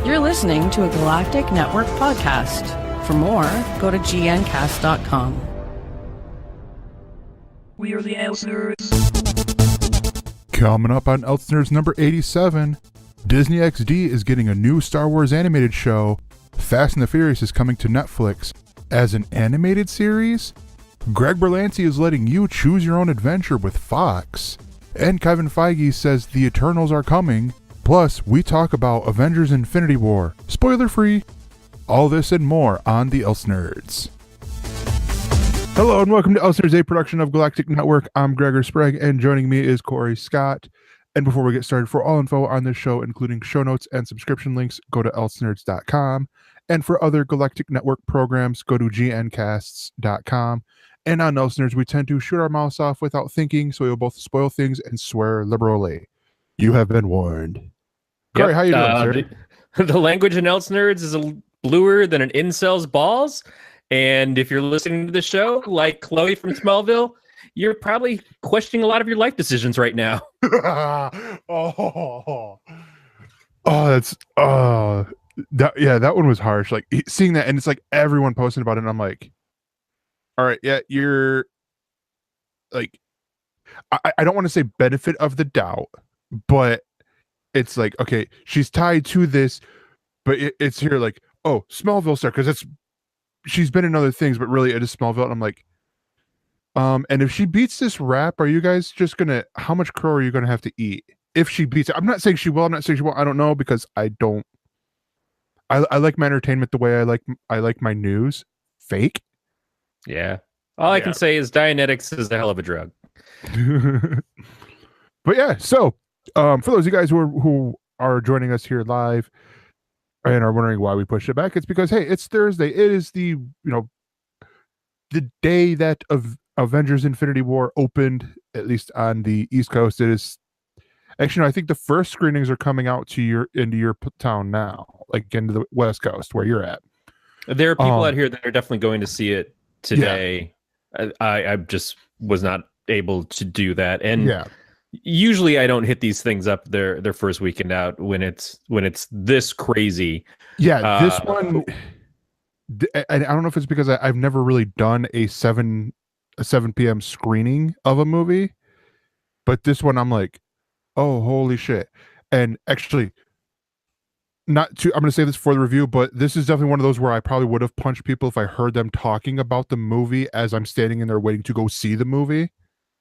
You're listening to a Galactic Network podcast. For more, go to gncast.com. We are the ElseNerds. Coming up on ElseNerds number 87, Disney XD is getting a new Star Wars animated show. Fast and the Furious is coming to Netflix as an animated series. Greg Berlanti is letting you choose your own adventure with Fox. And Kevin Feige says the Eternals are coming. Plus, we talk about Avengers Infinity War. Spoiler free. All this and more on the ElseNerds. Hello and welcome to ElseNerds, a production of Galactic Network. I'm Gregor Sprague and joining me is Corey Scott. And before we get started, for all info on this show, including show notes and subscription links, go to ElseNerds.com. And for other Galactic Network programs, go to gncasts.com. And on ElseNerds, we tend to shoot our mouths off without thinking, so we will both spoil things and swear liberally. You have been warned. Corey, how you doing, sir? The language in ElseNerds is bluer than an incel's balls. And if you're listening to the show, like Chloe from Smallville, you're probably questioning a lot of your life decisions right now. That one was harsh. Like seeing that, and it's like everyone posting about it, and I'm like, all right, yeah, you're like, I don't want to say benefit of the doubt, but it's like, okay, she's tied to this, but it's here like, oh, Smallville star, because she's been in other things, but really it is Smallville. And I'm like, and if she beats this rap, are you guys just gonna, how much crow are you gonna have to eat if she beats it? I'm not saying she will, I'm not saying she won't, I don't know, because I like my entertainment the way I like my news fake. Yeah. All I can say is Dianetics is a hell of a drug. But yeah, so for those of you guys who are joining us here live and are wondering why we pushed it back, it's because, hey, it's Thursday. It is the day that Avengers Infinity War opened, at least on the East Coast. It is actually, no, I think the first screenings are coming out into your town now, like into the West Coast where you're at. There are people out here that are definitely going to see it today. Yeah. I just was not able to do that. And usually I don't hit these things up their first weekend out when it's this crazy. Yeah, this one, I don't know if it's because I've never really done a 7 p.m. screening of a movie, but this one I'm like, oh, holy shit. And actually, I'm going to say this for the review, but this is definitely one of those where I probably would have punched people if I heard them talking about the movie as I'm standing in there waiting to go see the movie.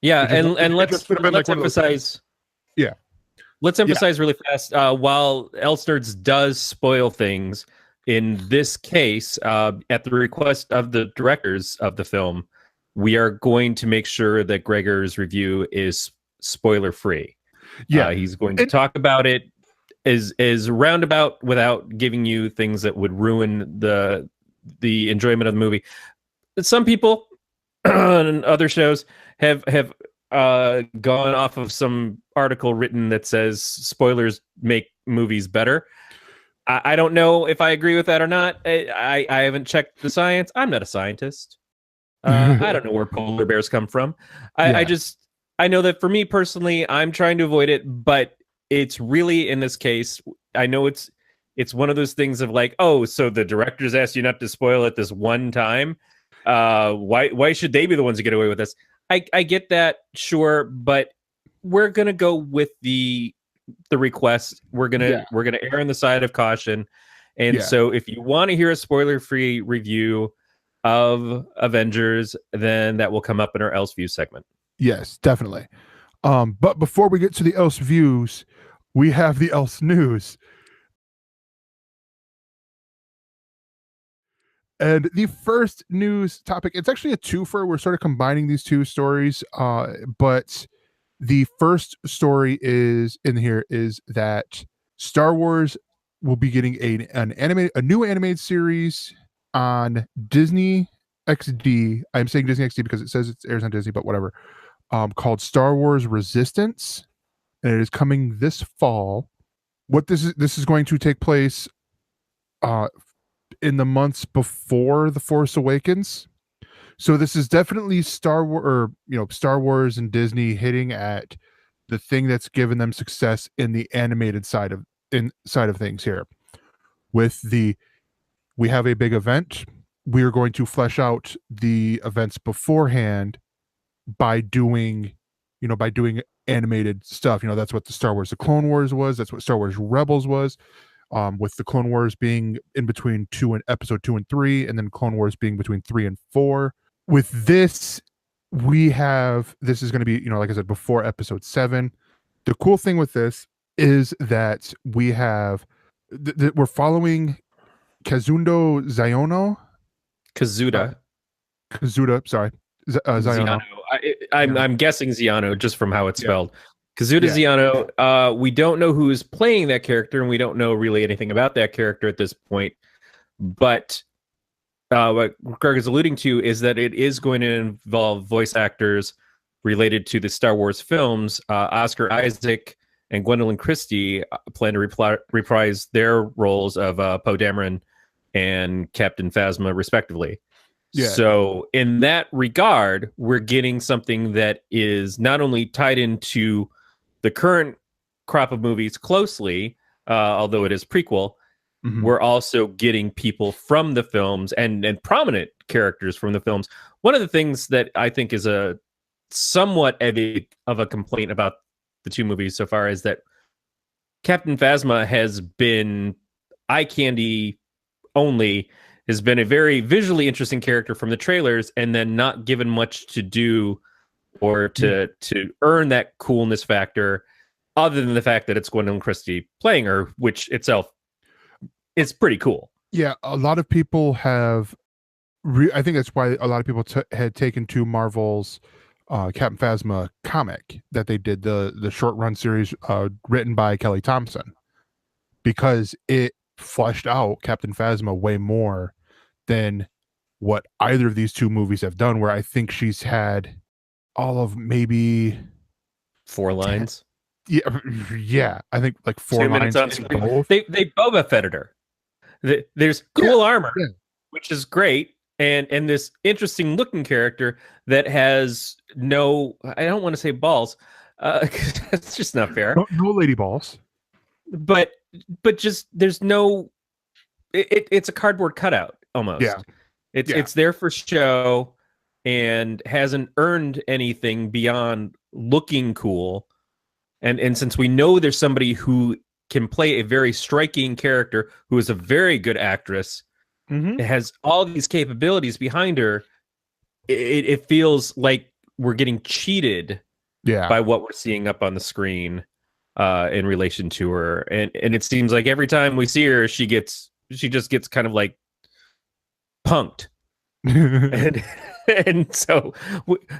Yeah, and let's emphasize. Let's emphasize really fast. While ElseNerds does spoil things, in this case, at the request of the directors of the film, we are going to make sure that Gregor's review is spoiler free. Yeah, he's going to talk about it is roundabout without giving you things that would ruin the enjoyment of the movie. Some people on other shows have gone off of some article written that says spoilers make movies better. I don't know if I agree with that or not. I haven't checked the science. I'm not a scientist. I don't know where polar bears come from. I know that for me personally, I'm trying to avoid it, but it's really, in this case, I know it's one of those things of like, oh, so the directors asked you not to spoil it this one time. Why should they be the ones to get away with this? I get that, sure, but we're gonna go with the request. We're gonna err on the side of caution, and so if you want to hear a spoiler-free review of Avengers, then that will come up in our ElseViews segment. Yes, definitely. But before we get to the ElseViews, we have the ElseNews. And the first news topic, it's actually a twofer. We're sort of combining these two stories. But the first story is that Star Wars will be getting a new animated series on Disney XD. I'm saying Disney XD because it says it airs on Disney, but whatever. Called Star Wars Resistance, and it is coming this fall. What this is going to take place in the months before The Force Awakens. So this is definitely Star Wars and Disney hitting at the thing that's given them success in the animated side of things here. with we have a big event. We are going to flesh out the events beforehand by doing animated stuff. That's what the Star Wars The Clone Wars was. That's what Star Wars Rebels was. With the Clone Wars being in between episode 2 and 3, and then Clone Wars being between 3 and 4. With this, this is going to be, like I said, before episode 7. The cool thing with this is that we have we're following Kazundo Ziono. Kazuda, sorry. Ziono. I'm guessing Ziano just from how it's spelled. Kazuda Ziano. We don't know who is playing that character, and we don't know really anything about that character at this point. But what Greg is alluding to is that it is going to involve voice actors related to the Star Wars films. Oscar Isaac and Gwendolyn Christie plan to reprise their roles of Poe Dameron and Captain Phasma, respectively. Yeah. So in that regard, we're getting something that is not only tied into the current crop of movies closely, although it is prequel, we're also getting people from the films and prominent characters from the films. One of the things that I think is a somewhat of a complaint about the two movies so far is that Captain Phasma has been eye candy only, has been a very visually interesting character from the trailers, and then not given much to do or to earn that coolness factor, other than the fact that it's Gwendolyn Christie playing her, which itself is pretty cool. Yeah, a lot of people have. I think that's why a lot of people had taken to Marvel's Captain Phasma comic that they did, the short run series written by Kelly Thompson, because it fleshed out Captain Phasma way more than what either of these two movies have done, where I think she's had all of maybe 4 lines. Yeah, I think like 4 lines on screen. Both. They Boba Fetted her. There's cool armor, which is great, and this interesting looking character that has no, I don't want to say balls, it's just not fair. No lady balls. But just there's no, it's a cardboard cutout almost. Yeah. It's there for show and hasn't earned anything beyond looking cool. And since we know there's somebody who can play a very striking character, who is a very good actress, has all these capabilities behind her, it feels like we're getting cheated by what we're seeing up on the screen in relation to her. And it seems like every time we see her, she just gets kind of like punked. and so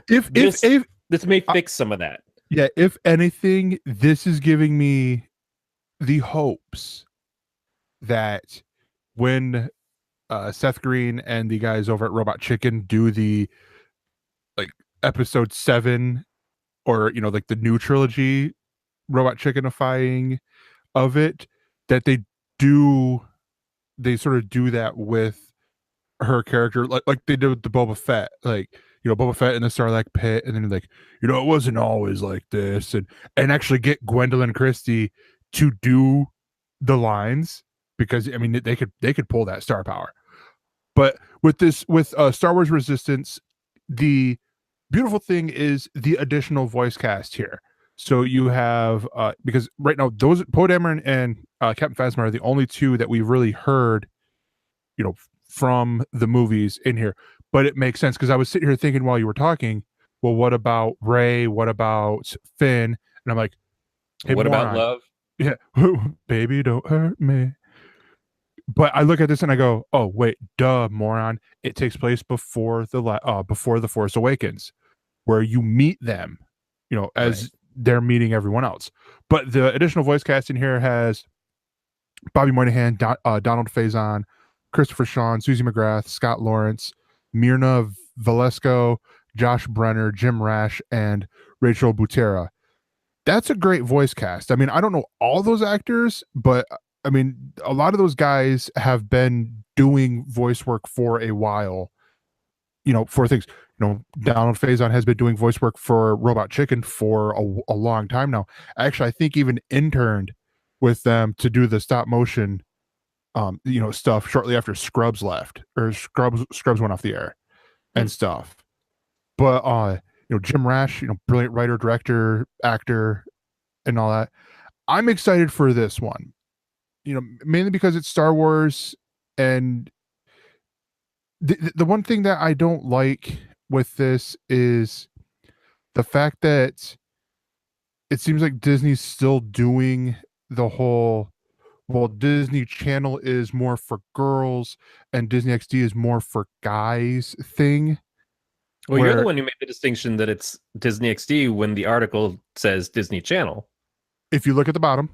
if this may fix some of that. Yeah, if anything, this is giving me the hopes that when Seth Green and the guys over at Robot Chicken do the like episode 7 or like the new trilogy Robot Chickenifying of it, that they sort of do that with her character like they did with the Boba Fett, like Boba Fett in the Sarlacc pit, and then like it wasn't always like this, and actually get Gwendolyn Christie to do the lines, because I mean they could pull that star power. But with Star Wars Resistance, the beautiful thing is the additional voice cast here. So you have because right now those Poe Dameron and Captain Phasma are the only two that we've really heard from the movies in here. But it makes sense, because I was sitting here thinking while you were talking, well, what about Rey? What about Finn? And I'm like, hey, what about Love? Yeah, baby, don't hurt me. But I look at this and I go, oh wait, duh, moron! It takes place before the Force Awakens, where you meet them, as they're meeting everyone else. But the additional voice cast in here has Bobby Moynihan, Donald Faison, Christopher Sean, Susie McGrath, Scott Lawrence, Myrna Valesco, Josh Brenner, Jim Rash, and Rachel Butera. That's a great voice cast. I mean, I don't know all those actors, but I mean, a lot of those guys have been doing voice work for a while, for things. Donald Faison has been doing voice work for Robot Chicken for a long time now. Actually, I think even interned with them to do the stop motion stuff shortly after Scrubs left, or Scrubs went off the air and stuff. But Jim Rash, brilliant writer, director, actor, and all that. I'm excited for this one, mainly because it's Star Wars. And the one thing that I don't like with this is the fact that it seems like Disney's still doing the whole, well, Disney Channel is more for girls and Disney XD is more for guys thing. Well, you're the one who made the distinction that it's Disney XD when the article says Disney Channel. If you look at the bottom,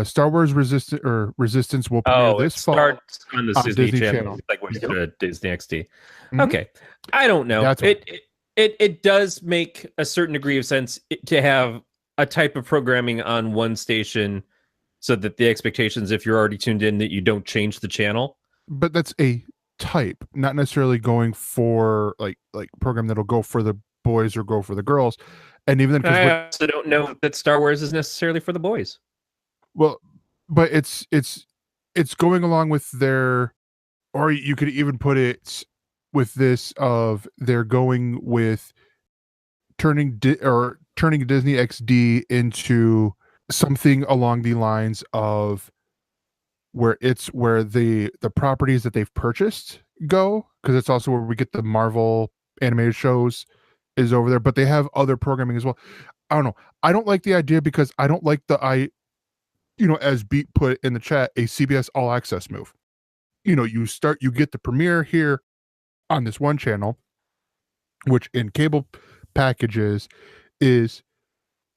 Star Wars Resistance will premiere this fall starts on the Disney Channel. Like what you said, Disney XD. Mm-hmm. Okay, I don't know. It does make a certain degree of sense to have a type of programming on one station, so that the expectations, if you're already tuned in, that you don't change the channel. But that's a type, not necessarily going for like program that'll go for the boys or go for the girls. And even then, I also don't know that Star Wars is necessarily for the boys. Well, but it's going along with their, or you could even put it with this of they're going with turning Disney XD into something along the lines of where the properties that they've purchased go, because it's also where we get the Marvel animated shows is over there, but they have other programming as well. I don't know. I don't like the idea because I don't like as Beat put in the chat, a CBS All Access move. You get the premiere here on this one channel, which in cable packages is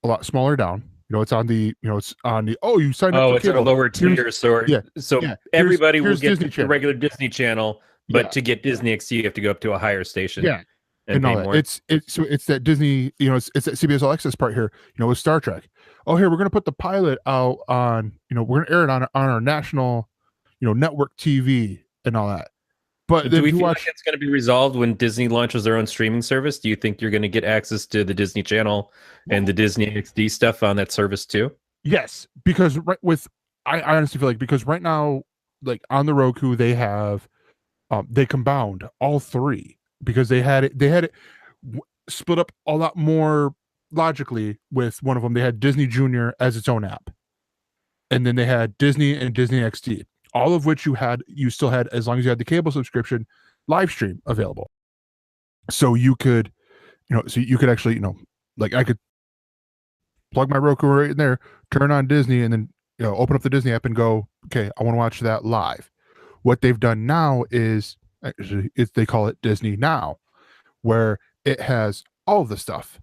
a lot smaller down. It's on the, you signed up for it's cable. a lower tier, so everybody will get the regular Disney Channel, but to get Disney XD, you have to go up to a higher station. Yeah. And all that. It's that Disney, it's that CBS All Access part here, with Star Trek. Oh, here, we're going to put the pilot out on, we're going to air it on our national, network TV and all that. But do we feel like it's going to be resolved when Disney launches their own streaming service? Do you think you're going to get access to the Disney Channel and the Disney XD stuff on that service too? Yes, because I honestly feel like, because right now, like on the Roku, they have, they compound all three because they had it split up a lot more logically with one of them. They had Disney Junior as its own app, and then they had Disney and Disney XD, all of which you still had, as long as you had the cable subscription, live stream available. So you could actually, like I could plug my Roku right in there, turn on Disney, and then open up the Disney app and go, okay, I want to watch that live. What they've done now is they call it Disney Now, where it has all of the stuff.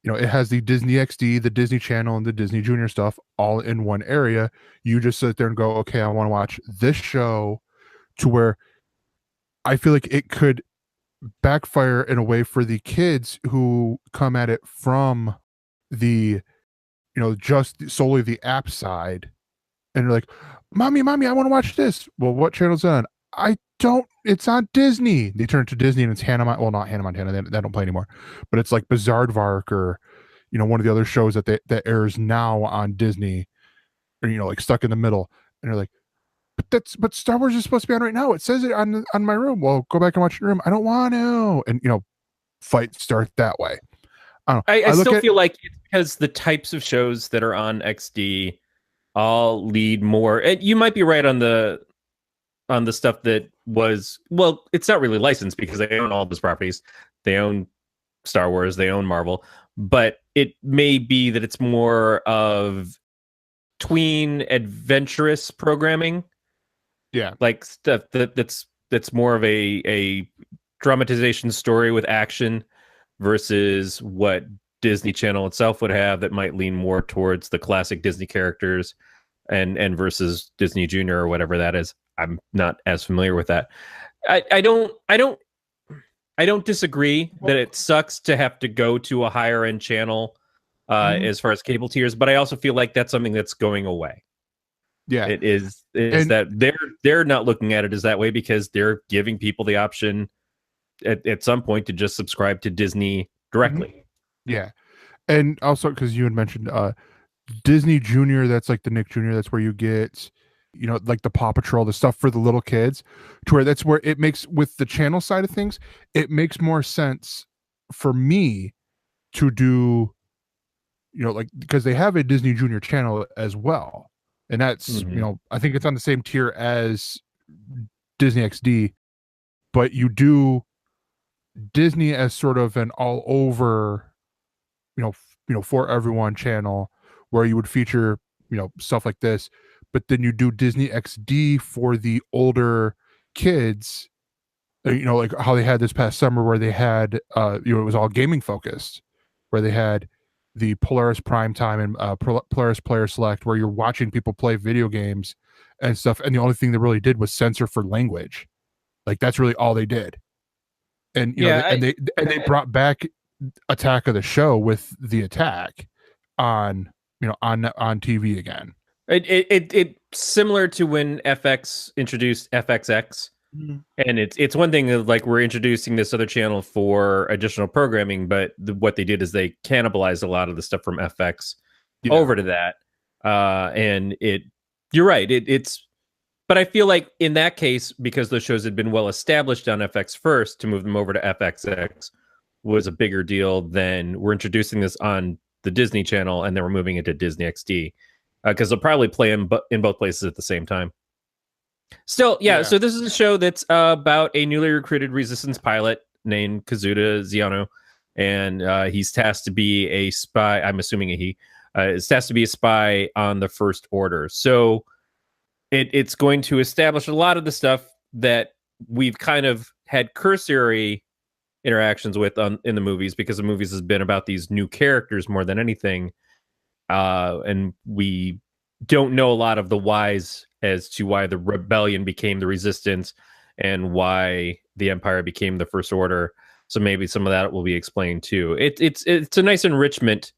It has the Disney XD, the Disney Channel, and the Disney Junior stuff all in one area. You just sit there and go, okay, I want to watch this show, to where I feel like it could backfire in a way for the kids who come at it from the, just solely the app side. And they're like, mommy, I want to watch this. Well, what channel's on? It's on Disney. They turn to Disney and it's not Hannah Montana. They don't play anymore, but it's like Bizaardvark or, one of the other shows that airs now on Disney, or, like Stuck in the Middle. And they're like, but Star Wars is supposed to be on right now. It says it on my room. Well, go back and watch your room. I don't want to. And, fights start that way. I still feel like it's because the types of shows that are on XD all lead more. And you might be right on the stuff that was, well, it's not really licensed because they own all those properties. They own Star Wars, they own Marvel, but it may be that it's more of tween adventurous programming. Yeah. Like stuff that's more of a dramatization story with action versus what Disney Channel itself would have that might lean more towards the classic Disney characters and versus Disney Junior or whatever that is. I'm not as familiar with that. I don't disagree that it sucks to have to go to a higher end channel as far as cable tiers, but I also feel like that's something that's going away. Yeah, it is that they're not looking at it as that way because they're giving people the option at some point to just subscribe to Disney directly. Yeah, and also because you had mentioned Disney Junior, that's like the Nick Jr. That's where you get like the Paw Patrol, the stuff for the little kids, to where that's where it makes, with the channel side of things, it makes more sense for me to do, like, because they have a Disney Junior channel as well. And that's, I think it's on the same tier as Disney XD, but you do Disney as sort of an all over, for everyone channel where you would feature, stuff like this, but then you do Disney XD for the older kids, like how they had this past summer where they had, it was all gaming focused, where they had the Polaris Prime Time and Polaris Player Select, where you're watching people play video games and stuff. And the only thing they really did was censor for language. Like that's really all they did. And they brought back Attack of the Show with the Attack on TV again. It similar to when FX introduced FXX. And it's one thing of like we're introducing this other channel for additional programming, but what they did is they cannibalized a lot of the stuff from FX over to that. And you're right. But I feel like in that case, because those shows had been well established on FX first, to move them over to FXX was a bigger deal than we're introducing this on the Disney Channel and then we're moving it to Disney XD, because they'll probably play in both places at the same time. Still, yeah. So this is a show that's about a newly recruited resistance pilot named Kazuda Ziano, and he's tasked to be a spy. I'm assuming he is tasked to be a spy on the First Order. So it's going to establish a lot of the stuff that we've kind of had cursory interactions with in the movies, because the movies has been about these new characters more than anything, and we don't know a lot of the whys as to why the rebellion became the resistance and why the Empire became the First Order. So maybe some of that will be explained too. It's a nice enrichment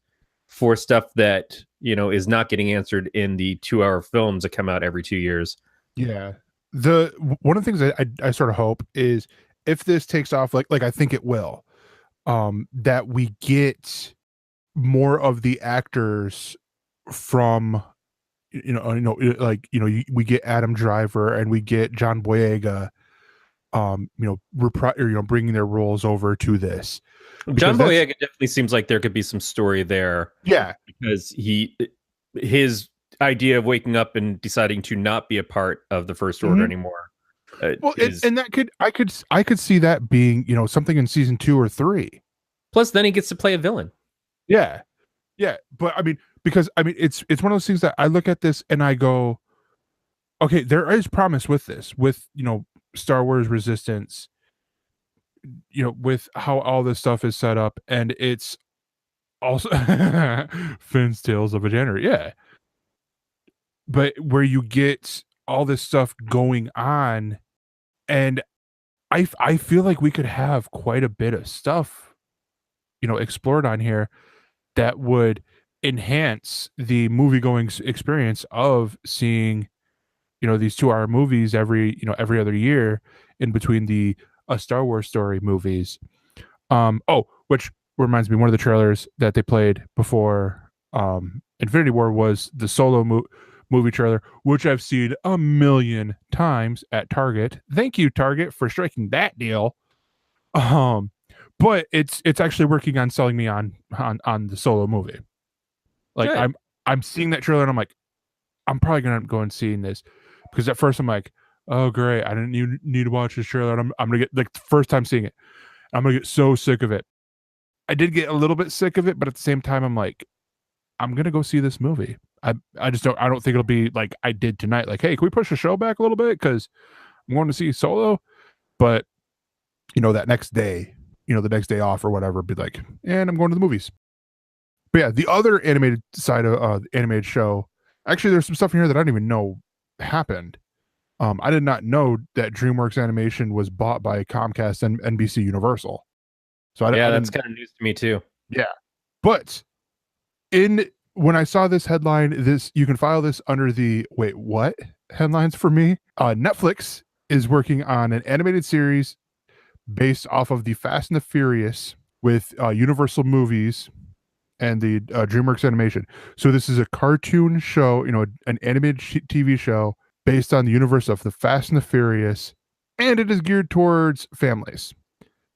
for stuff that is not getting answered in the 2-hour films that come out every 2 years. Yeah, one of the things I sort of hope is, if this takes off, like I think it will, that we get more of the actors from we get Adam Driver and we get John Boyega, bringing their roles over to this. John Boyega definitely seems like there could be some story there. Yeah, because his idea of waking up and deciding to not be a part of the First Order anymore. And that I could see that being something in season 2 or 3. Plus, then he gets to play a villain. Yeah, but because it's one of those things that I look at this and I go, okay, there is promise with this, with Star Wars Resistance, with how all this stuff is set up, and it's also Finn's Tales of a Janitor, yeah. But where you get all this stuff going on, and I feel like we could have quite a bit of stuff, explored on here that would enhance the movie-going experience of seeing, these 2-hour movies every other year in between the Star Wars story movies. Which reminds me, one of the trailers that they played before Infinity War was the Solo movie trailer, which I've seen 1,000,000 times at Target. Thank you, Target, for striking that deal. But it's actually working on selling me on the Solo movie. Like, good. I'm seeing that trailer and I'm like, I'm probably gonna go and seeing this, because at first I'm like, oh great, I didn't need to watch this trailer, and I'm gonna get, like, the first time seeing it, I'm gonna get so sick of it. I did get a little bit sick of it, but at the same time I'm like, I'm gonna go see this movie. I don't think it'll be like I did tonight, like, hey, can we push the show back a little bit because I'm going to see Solo? But that next day, the next day off or whatever, be like, and I'm going to the movies. But yeah, the other animated side of the animated show, actually there's some stuff in here that I didn't even know happened. I did not know that DreamWorks Animation was bought by Comcast and NBC Universal. So that's kind of news to me too. Yeah, but when I saw this headline, you can file this under the wait, what headlines for me. Netflix is working on an animated series based off of the Fast and the Furious with Universal Movies and the DreamWorks Animation. So this is a cartoon show, an animated TV show based on the universe of the Fast and the Furious, and it is geared towards families.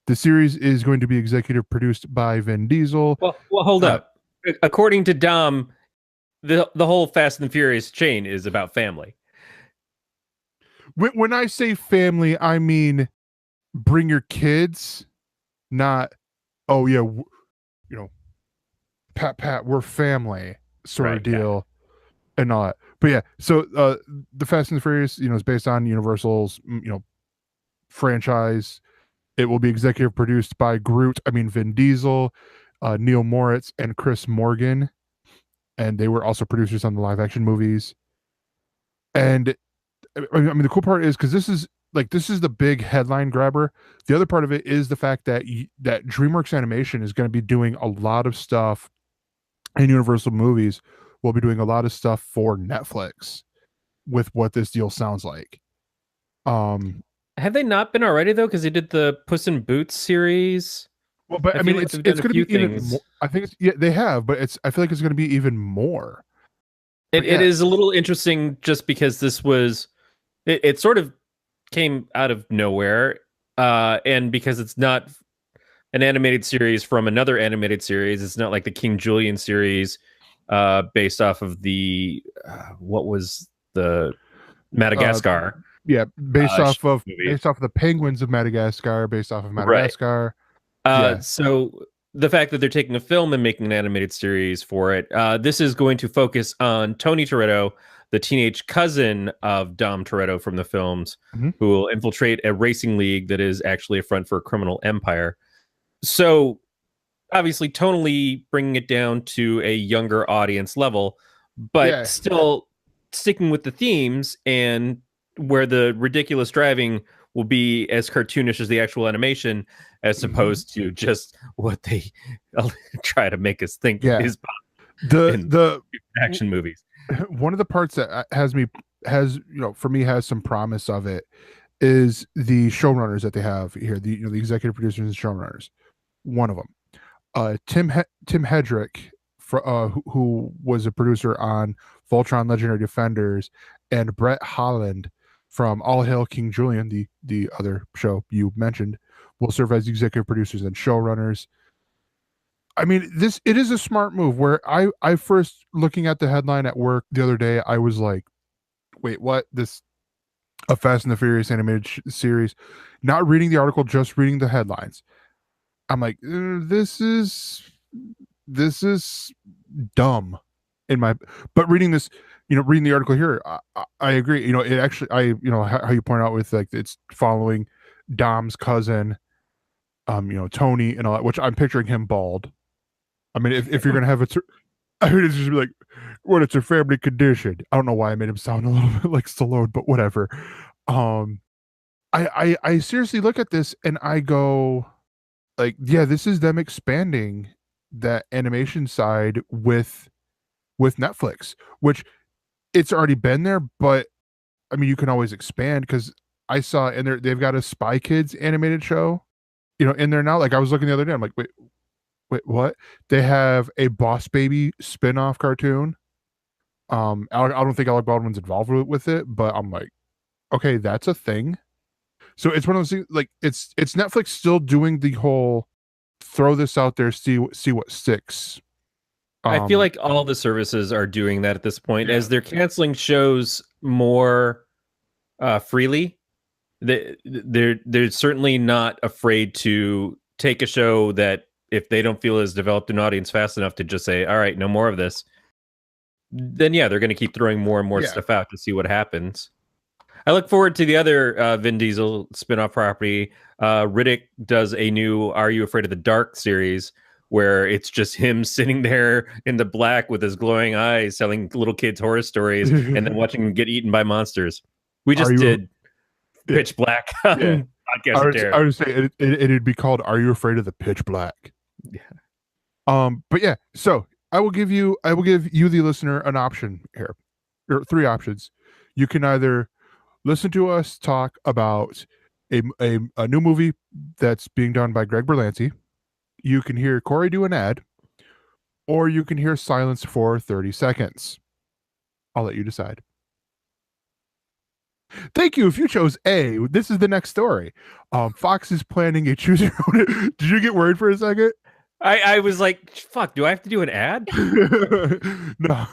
The series is going to be executive produced by Vin Diesel. Well, hold up. According to Dom, the whole Fast and the Furious chain is about family. When I say family, I mean bring your kids, not, oh yeah, pat, we're family sort of deal and all that. But yeah, so the Fast and the Furious, is based on Universal's, franchise. It will be executive produced by Vin Diesel, Neil Moritz, and Chris Morgan. And they were also producers on the live action movies. And the cool part is, because this is the big headline grabber. The other part of it is the fact that that DreamWorks Animation is going to be doing a lot of stuff, and Universal Movies will be doing a lot of stuff for Netflix with what this deal sounds like. Have they not been already though? Because they did the Puss in Boots series. Well, but I mean, it's going to be even more. I think they have, but I feel like it's going to be even more. It is a little interesting just because this was, it sort of came out of nowhere, and because it's not an animated series from another animated series. It's not like the King Julian series, based off of the what was the Madagascar. Based off of the penguins of Madagascar, based off of Madagascar. Right. So the fact that they're taking a film and making an animated series for it, this is going to focus on Tony Toretto, the teenage cousin of Dom Toretto from the films, who will infiltrate a racing league that is actually a front for a criminal empire. So obviously tonally bringing it down to a younger audience level, but still sticking with the themes, and where the ridiculous driving will be as cartoonish as the actual animation, as opposed to just what they try to make us think is the action movies. One of the parts that has some promise of it is the showrunners that they have here, the executive producers and showrunners. One of them, Tim Hedrick, who was a producer on Voltron: Legendary Defenders, and Brett Holland from All Hail King Julian, the other show you mentioned, will serve as executive producers and showrunners. I mean, it is a smart move. Where I first, looking at the headline at work the other day, I was like, wait, what? A Fast and the Furious animated series? Not reading the article, just reading the headlines. I'm like, this is dumb but reading this, reading the article here, I agree. It actually, how you point out with it's following Dom's cousin, Tony and all that, which I'm picturing him bald. I mean, if you're going to have it, I mean, it's just like, well, it's a family condition. I don't know why I made him sound a little bit like Stallone, but whatever. I seriously look at this and I go, this is them expanding that animation side with Netflix, which it's already been there, but I mean, you can always expand, because I saw in there, they've got a Spy Kids animated show, in there now. Like, I was looking the other day, I'm like, wait, what? They have a Boss Baby spin-off cartoon. I don't think Alec Baldwin's involved with it, but I'm like, okay, that's a thing. So it's one of those things, like, it's Netflix still doing the whole throw this out there, see what sticks. I feel like all the services are doing that at this point, as they're canceling shows more freely. They're certainly not afraid to take a show that, if they don't feel has developed an audience fast enough to just say, all right, no more of this, then they're going to keep throwing more and more stuff out to see what happens. I look forward to the other Vin Diesel spinoff property. Riddick does a new Are You Afraid of the Dark series, where it's just him sitting there in the black with his glowing eyes, telling little kids horror stories, and then watching them get eaten by monsters. We just did Pitch Black on Podcast. I would say it'd be called Are You Afraid of the Pitch Black? Yeah. But yeah, so I will give you, the listener, an option here. There are three options. You can either listen to us talk about a new movie that's being done by Greg Berlanti. You can hear Corey do an ad, or you can hear silence for 30 seconds. I'll let you decide. Thank you. If you chose A, this is the next story. Fox is planning a choose your own. Did you get worried for a second? I was like, fuck, do I have to do an ad? No.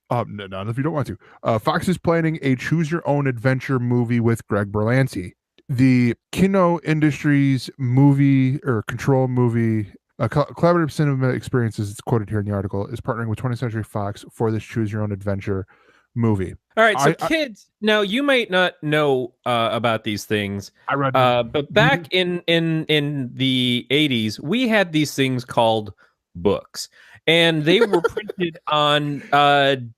No, not if you don't want to. Fox is planning a choose your own adventure movie with Greg Berlanti. The Kino Industries movie or control movie, collaborative cinema experiences, it's quoted here in the article, is partnering with 20th Century Fox for this choose your own adventure movie. All right, so kids, now you might not know about these things. I read, but back in the 80s, we had these things called books, and they were printed on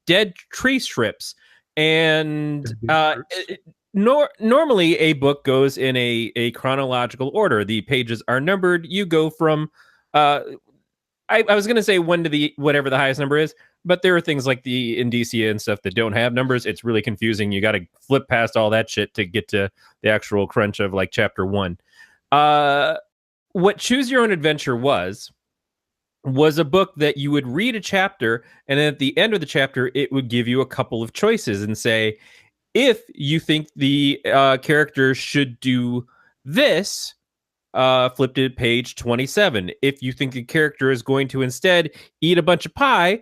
dead tree strips. And normally, a book goes in a chronological order. The pages are numbered. You go from I was going to say 1 to the whatever the highest number is, but there are things like the indicia and stuff that don't have numbers. It's really confusing. You got to flip past all that shit to get to the actual crunch of like chapter 1. What Choose Your Own Adventure was a book that you would read a chapter, and then at the end of the chapter, it would give you a couple of choices and say, if you think the character should do this, flip to page 27. If you think the character is going to instead eat a bunch of pie,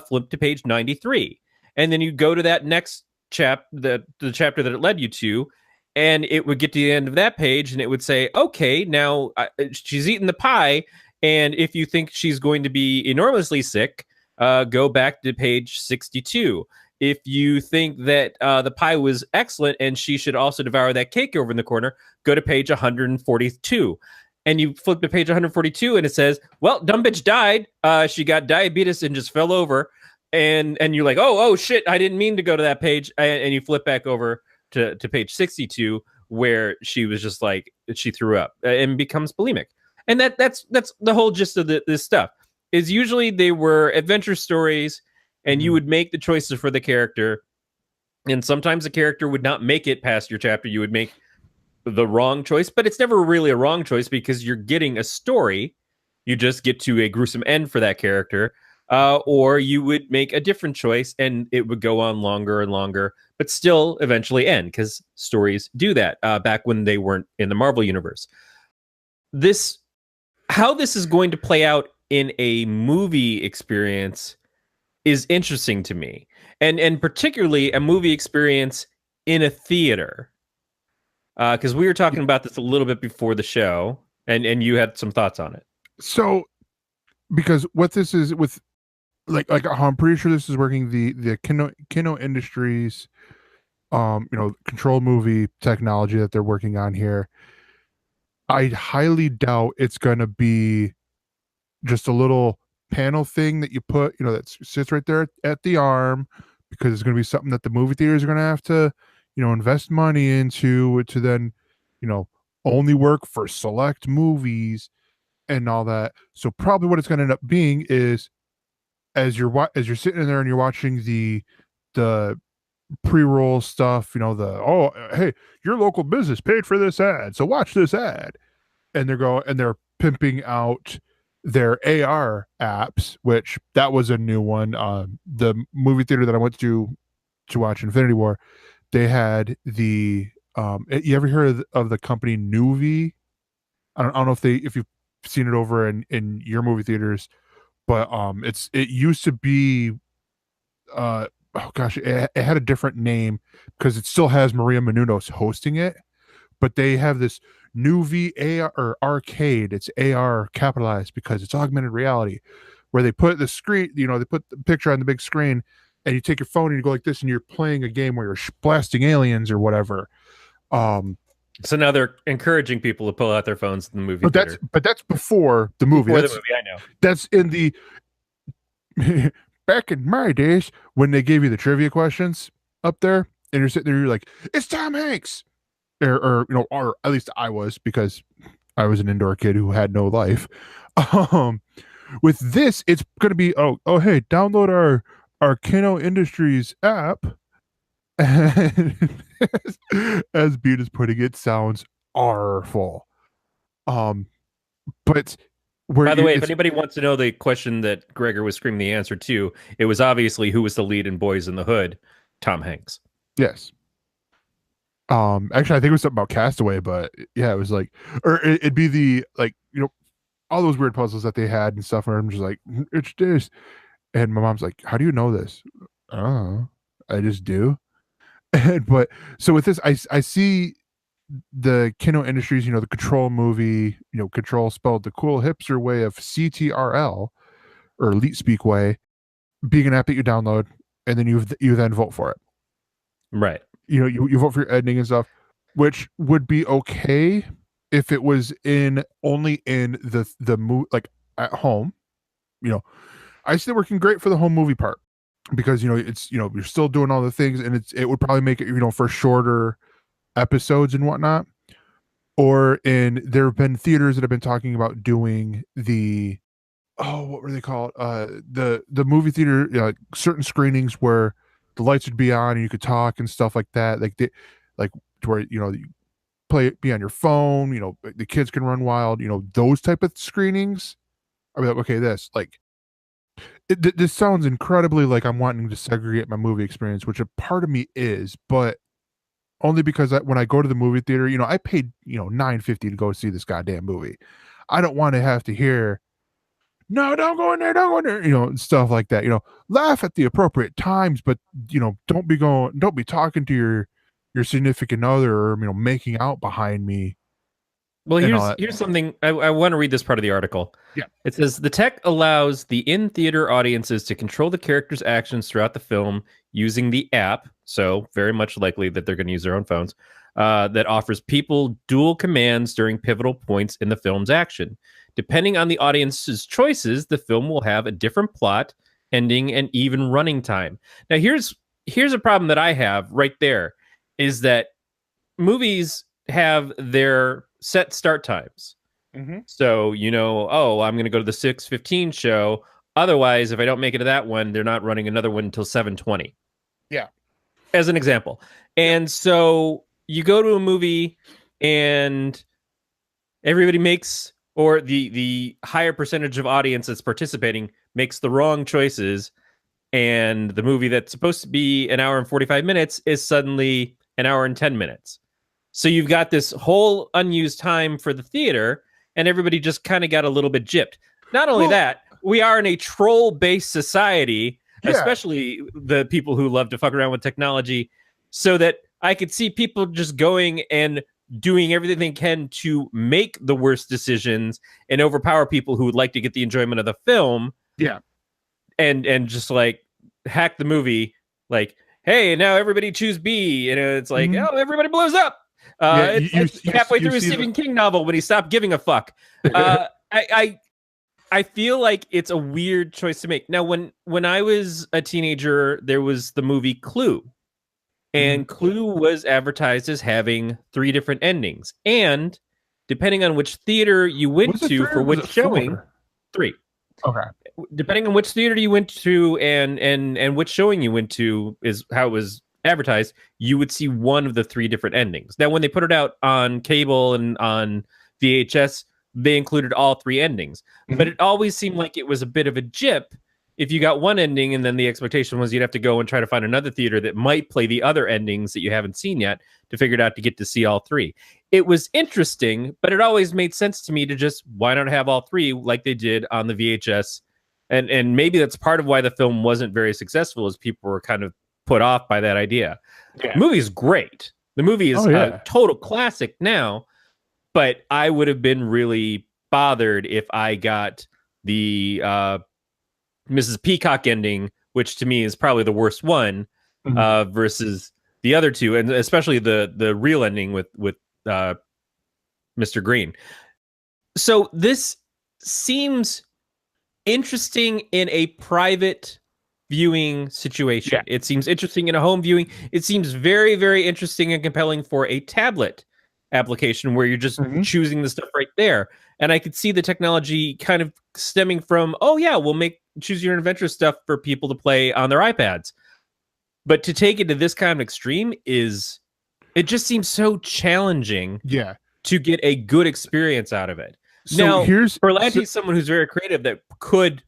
flip to page 93. And then you go to that next the chapter that it led you to, and it would get to the end of that page, and it would say, okay, now she's eaten the pie, and if you think she's going to be enormously sick, go back to page 62. If you think that the pie was excellent and she should also devour that cake over in the corner, go to page 142. And you flip to page 142 and it says, well, dumb bitch died. She got diabetes and just fell over. And you're like, oh, shit, I didn't mean to go to that page. And you flip back over to page 62 where she was just like, she threw up and becomes bulimic. And that's the whole gist of this stuff. Is usually they were adventure stories, and you would make the choices for the character. And sometimes the character would not make it past your chapter. You would make the wrong choice, but it's never really a wrong choice because you're getting a story. You just get to a gruesome end for that character. Or you would make a different choice and it would go on longer and longer, but still eventually end because stories do that back when they weren't in the Marvel universe. How this is going to play out in a movie experience is interesting to me, and particularly a movie experience in a theater, because we were talking about this a little bit before the show, and you had some thoughts on it. So, because what this is with, like I'm pretty sure this is working the Kino Industries, control movie technology that they're working on here. I highly doubt it's going to be just a little panel thing that you put, that sits right there at the arm, because it's going to be something that the movie theaters are going to have to, invest money into to then, only work for select movies and all that. So probably what it's going to end up being is, as you're sitting in there and you're watching the pre-roll stuff, hey, your local business paid for this ad, so watch this ad, and they're pimping out their AR apps, which that was a new one. The movie theater that I went to watch Infinity War, they had the you ever hear of the company Nuvi? I don't know if you've seen it over in your movie theaters, but it used to be it had a different name because it still has Maria Menounos hosting it, but they have this Nuvi AR or arcade. It's AR capitalized because it's augmented reality, where they put the screen, they put the picture on the big screen, and you take your phone and you go like this, and you're playing a game where you're blasting aliens or whatever. So now they're encouraging people to pull out their phones in the movie theater. But that's before the movie. Before the movie, I know. That's in the back in my days when they gave you the trivia questions up there, and you're sitting there, you're like, it's Tom Hanks. Or at least I was, because I was an indoor kid who had no life. With this, it's going to be, hey, download our Kino Industries app. And as Beat is putting it, sounds awful. But by the way, if anybody wants to know the question that Gregor was screaming the answer to, it was obviously who was the lead in Boys in the Hood, Tom Hanks. Yes. Actually, I think it was something about Castaway, but yeah, it was like, or it'd be the like, all those weird puzzles that they had and stuff. Where I'm just like, it's this, and my mom's like, "How do you know this?" Oh, I just do. But so with this, I see the Kino Industries, the Control movie, Control spelled the cool hipster way of CTRL or Elite Speak way, being an app that you download, and then you then vote for it. Right. You vote for your editing and stuff, which would be okay if it was only in the movie, like at home. I see it working great for the home movie part because it's you're still doing all the things, and it would probably make it for shorter episodes and whatnot. Or there have been theaters that have been talking about doing the what were they called? The movie theater, like certain screenings where the lights would be on and you could talk and stuff like that. Like to where you be on your phone. The kids can run wild. Those type of screenings. I mean, okay, this this sounds incredibly like I'm wanting to segregate my movie experience, which a part of me is, but only because when I go to the movie theater, I paid $9.50 to go see this goddamn movie. I don't want to have to hear, no, don't go in there, stuff like that. Laugh at the appropriate times, but don't be talking to your significant other or making out behind me. Well, here's something I want to read this part of the article. Yeah. It says the tech allows the in-theater audiences to control the characters' actions throughout the film using the app. So very much likely that they're going to use their own phones. That offers people dual commands during pivotal points in the film's action. Depending on the audience's choices, the film will have a different plot, ending, and even running time. Now, here's a problem that I have right there, is that movies have their set start times. Mm-hmm. So, I'm going to go to the 6:15 show. Otherwise, if I don't make it to that one, they're not running another one until 7:20. Yeah. As an example. And so you go to a movie and everybody makes, or the higher percentage of audience that's participating makes the wrong choices. And the movie that's supposed to be an hour and 45 minutes is suddenly an hour and 10 minutes. So you've got this whole unused time for the theater, and everybody just kind of got a little bit gypped. Not only that, we are in a troll-based society, especially the people who love to fuck around with technology, so that I could see people just going and doing everything they can to make the worst decisions and overpower people who would like to get the enjoyment of the film. Yeah. And just like hack the movie, like, hey, now everybody choose B. And it's like, oh, everybody blows up. It's halfway through a Stephen King novel when he stopped giving a fuck. I feel like it's a weird choice to make. Now, when I was a teenager, there was the movie Clue. And Clue was advertised as having 3 different endings. And depending on which theater you went to for which showing, 3. Okay. Depending on which theater you went to and which showing you went to is how it was advertised, you would see one of the 3 different endings. Now, when they put it out on cable and on VHS, they included all 3 endings. But it always seemed like it was a bit of a jip if you got one ending and then the expectation was you'd have to go and try to find another theater that might play the other endings that you haven't seen yet to figure it out to get to see all 3. It was interesting, but it always made sense to me to just, why not have all 3 like they did on the VHS? And maybe that's part of why the film wasn't very successful, is people were kind of put off by that idea. Yeah. The movie is great. The movie is a total classic now, but I would have been really bothered if I got the Mrs. Peacock ending, which to me is probably the worst one, versus the other 2, and especially the real ending with Mr. Green. So this seems interesting in a private viewing situation. Yeah. It seems interesting in a home viewing. It seems very, very interesting and compelling for a tablet application where you're just choosing the stuff right there. And I could see the technology kind of stemming from, we'll make choose your own adventure stuff for people to play on their iPads. But to take it to this kind of extreme it just seems so challenging to get a good experience out of it. So now, Berlanti is someone who's very creative that could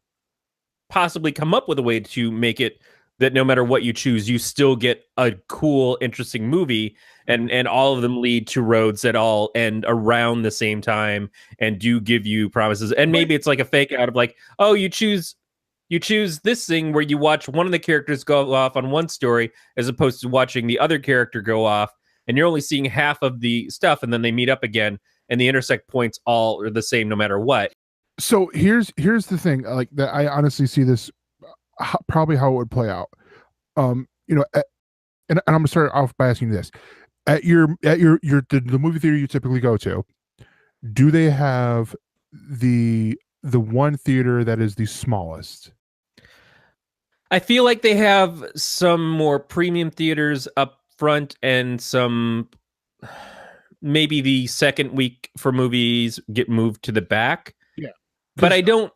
possibly come up with a way to make it that no matter what you choose, you still get a cool, interesting movie, and all of them lead to roads that all end around the same time and do give you promises. And maybe it's like a fake out of like, oh, you choose this thing where you watch one of the characters go off on one story as opposed to watching the other character go off, and you're only seeing half of the stuff, and then they meet up again, and the intersect points all are the same no matter what. So here's the thing, like that I honestly see this probably how it would play out. And I'm gonna start off by asking you this: at the movie theater you typically go to, do they have the one theater that is the smallest? I feel like they have some more premium theaters up front, and some maybe the second week for movies get moved to the back. Yeah, but I don't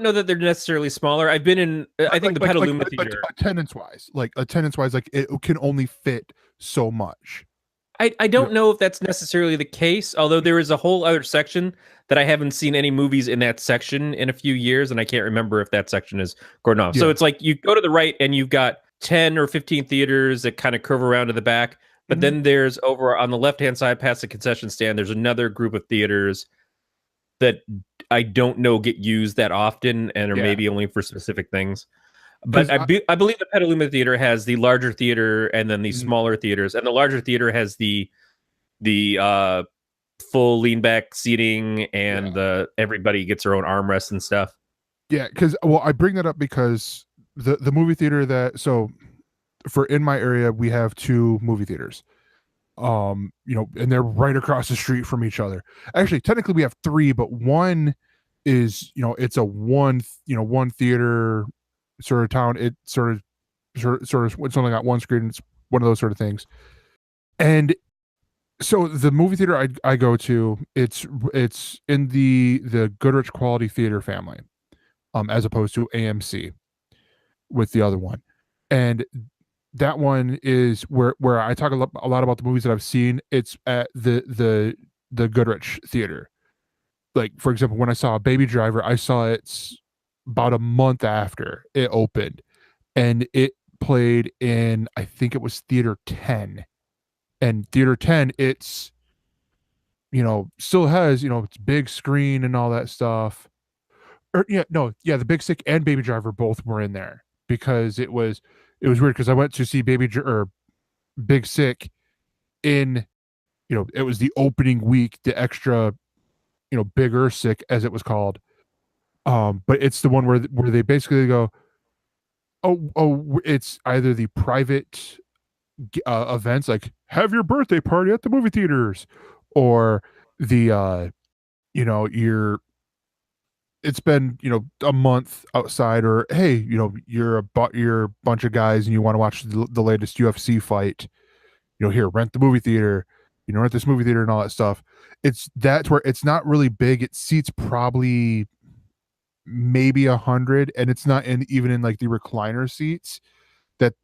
know that they're necessarily smaller. I've been in, I think, the Petaluma Theater. Attendance wise, like it can only fit so much. I don't know if that's necessarily the case, although there is a whole other section that I haven't seen any movies in that section in a few years, and I can't remember if that section is going off. Yeah. So it's like you go to the right and you've got 10 or 15 theaters that kind of curve around to the back, but then there's over on the left-hand side past the concession stand, there's another group of theaters that I don't know get used that often and are maybe only for specific things. But I believe the Petaluma Theater has the larger theater and then the smaller theaters, and the larger theater has the full lean back seating and everybody gets their own armrest and stuff. Yeah, because I bring that up because the movie theater for in my area we have 2 movie theaters, and they're right across the street from each other. Actually, technically we have 3, but one is it's a one theater sort of town. It sort of it's only got one screen. It's one of those sort of things. And so the movie theater I go to, it's in the Goodrich Quality Theater family, as opposed to AMC with the other one. And that one is where I talk a lot about the movies that I've seen. It's at the Goodrich Theater. Like, for example, when I saw Baby Driver, I saw it about a month after it opened, and it played in, I think it was Theater 10. And Theater 10, it's still has it's big screen and all that stuff. The Big Sick and Baby Driver both were in there, because it was weird, because I went to see Big Sick in it was the opening week, the extra Bigger Sick as it was called. But it's the one where they basically go, it's either the private events, like have your birthday party at the movie theaters, or the it's been a month outside, or hey, you're a bunch of guys and you want to watch the latest UFC fight, here, rent the movie theater, rent this movie theater and all that stuff. That's where it's not really big. It seats probably maybe 100, and it's not even in like the recliner seats that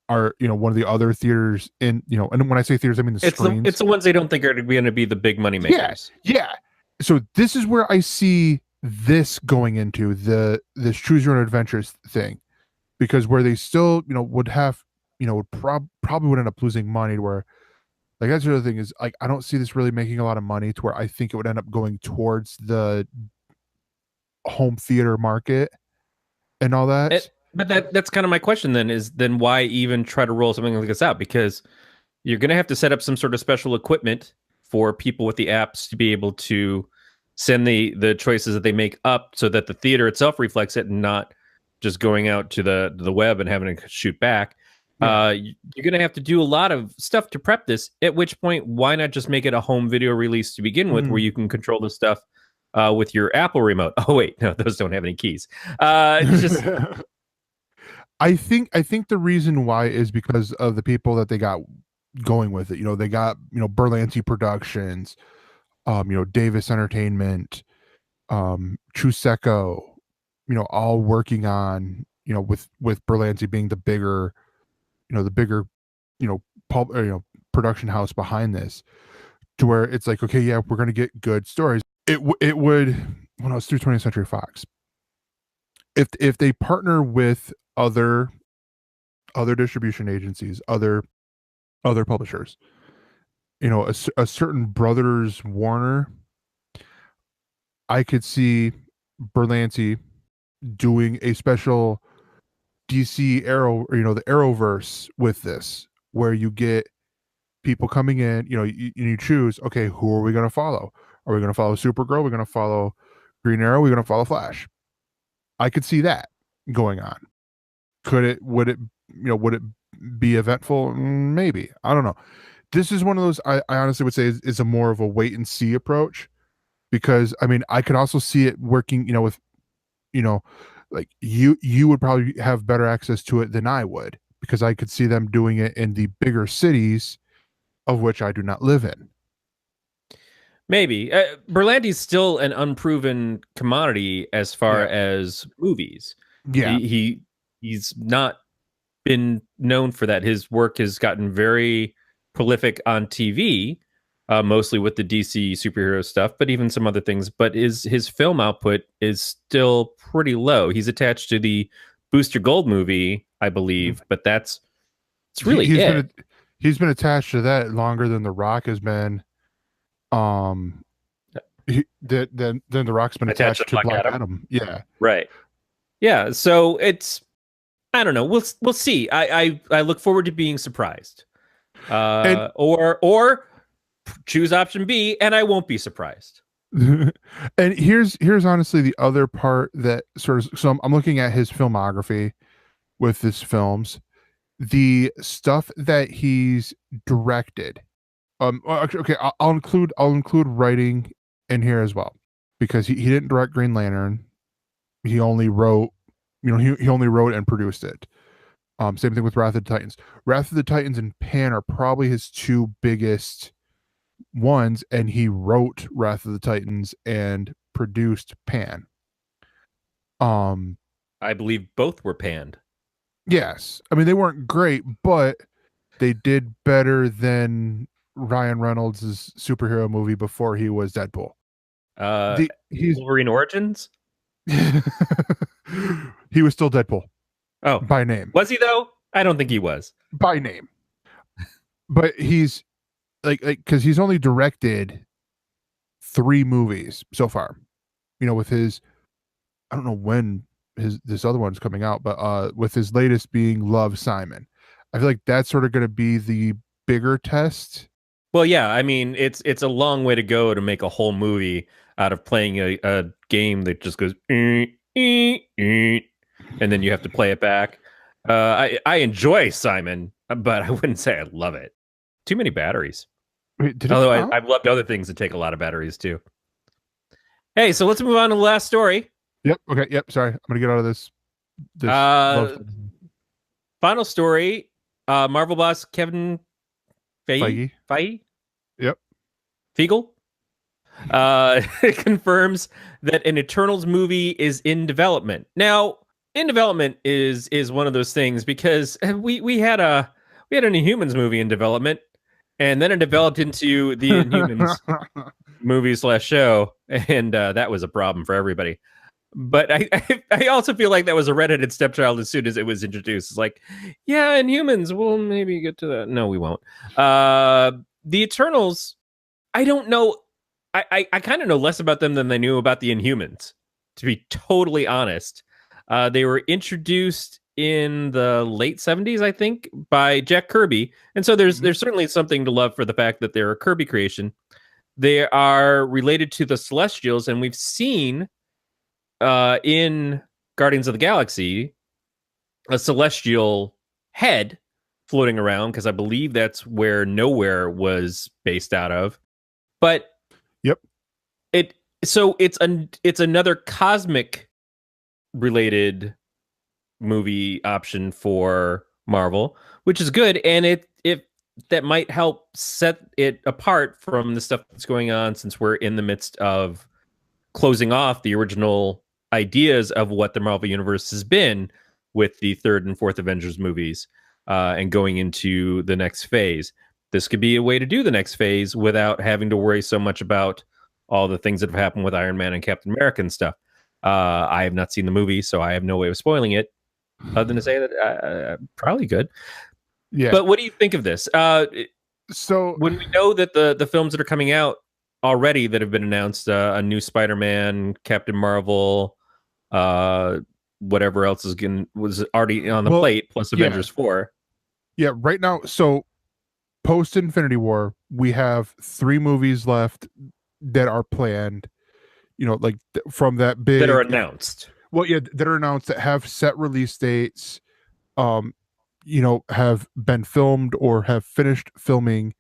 are one of the other theaters in and when I say theaters, I mean the screens. It's the ones they don't think are going to be the big money makers. Yeah. So this is where I see this going into this choose your own adventures thing, because where they still would have would probably would end up losing money, to where, like, that's the other thing, is like I don't see this really making a lot of money, to where I think it would end up going towards the home theater market and all that. But that's kind of my question then why even try to roll something like this out? Because you're going to have to set up some sort of special equipment for people with the apps to be able to send the choices that they make up, so that the theater itself reflects it and not just going out to the web and having to shoot back. You're going to have to do a lot of stuff to prep this, at which point, why not just make it a home video release to begin with, where you can control the stuff with your Apple remote. Oh wait, no, those don't have any keys. Just I think the reason why is because of the people that they got going with it. They got Berlanti Productions, Davis Entertainment, Chuseko, all working on with Berlanti being the bigger production house behind this, to where it's like, okay, yeah, we're gonna get good stories. It would, when I was through 20th Century Fox, if they partner with other distribution agencies, other publishers, a certain Brothers Warner, I could see Berlanti doing a special DC Arrow, the Arrowverse with this, where you get people coming in, you choose, okay, who are we going to follow? Are we going to follow Supergirl? Are we going to follow Green Arrow? Are we going to follow Flash? I could see that going on. Would it be eventful? Maybe. I don't know. This is one of those, I honestly would say is a more of a wait and see approach, because I could also see it working, with, like you would probably have better access to it than I would, because I could see them doing it in the bigger cities, of which I do not live in. Maybe. Berlanti's still an unproven commodity as far as movies. Yeah. He's not been known for that. His work has gotten very prolific on TV, mostly with the DC superhero stuff, but even some other things. But his film output is still pretty low. He's attached to the Booster Gold movie, I believe, but it's really he's been attached to that longer than The Rock has been. Then The Rock's been attached to Black Adam. Yeah. Right. Yeah. So I don't know. We'll see. I look forward to being surprised. Or choose option B and I won't be surprised. And here's honestly the other part that sort of, so I'm looking at his filmography with his films, the stuff that he's directed. Okay, I'll include writing in here as well, because he didn't direct Green Lantern. He only wrote, he only wrote and produced it. Same thing with Wrath of the Titans. Wrath of the Titans and Pan are probably his two biggest ones, and he wrote Wrath of the Titans and produced Pan. I believe both were panned. Yes. They weren't great, but they did better than Ryan Reynolds' superhero movie before he was Deadpool. He's Wolverine Origins? He was still Deadpool. Oh. By name. Was he though? I don't think he was. By name. But he's because he's only directed 3 movies so far. With his, I don't know when this other one's coming out, but with his latest being Love, Simon. I feel like that's sort of going to be the bigger test. Well, yeah, it's a long way to go to make a whole movie out of playing a game that just goes and then you have to play it back. I enjoy Simon, but I wouldn't say I love it. Too many batteries. Wait, although I've loved other things that take a lot of batteries too. Hey, so let's move on to the last story. Yep. Okay. Yep. Sorry, I'm gonna get out of this. Final story. Marvel boss Kevin Feige. Yep. Feige confirms that an Eternals movie is in development. Now, in development is one of those things, because we had an Inhumans movie in development, and then it developed into the Inhumans movie / show, and that was a problem for everybody. But I also feel like that was a redheaded stepchild as soon as it was introduced. It's like, yeah, Inhumans, we'll maybe get to that. No, we won't. The Eternals, I don't know. I kind of know less about them than I knew about the Inhumans, to be totally honest. They were introduced in the late 70s, I think, by Jack Kirby. And so there's certainly something to love for the fact that they're a Kirby creation. They are related to the Celestials, and we've seen in Guardians of the Galaxy a Celestial head floating around, because I believe that's where Nowhere was based out of. But yep, it's another cosmic related movie option for Marvel, which is good, and it that might help set it apart from the stuff that's going on, since we're in the midst of closing off the original ideas of what the Marvel Universe has been with the 3rd and 4th Avengers movies, and going into the next phase. This could be a way to do the next phase without having to worry so much about all the things that have happened with Iron Man and Captain America and stuff. I have not seen the movie, so I have no way of spoiling it, other than to say that probably good. Yeah. But what do you think of this? So when we know that the films that are coming out already that have been announced, a new Spider-Man, Captain Marvel, whatever else was already on the plate, plus Avengers 4. Yeah, right now, so post Infinity War, we have 3 movies left that are planned, like from that big... That are announced. Well, yeah, that are announced, that have set release dates, have been filmed or have finished filming.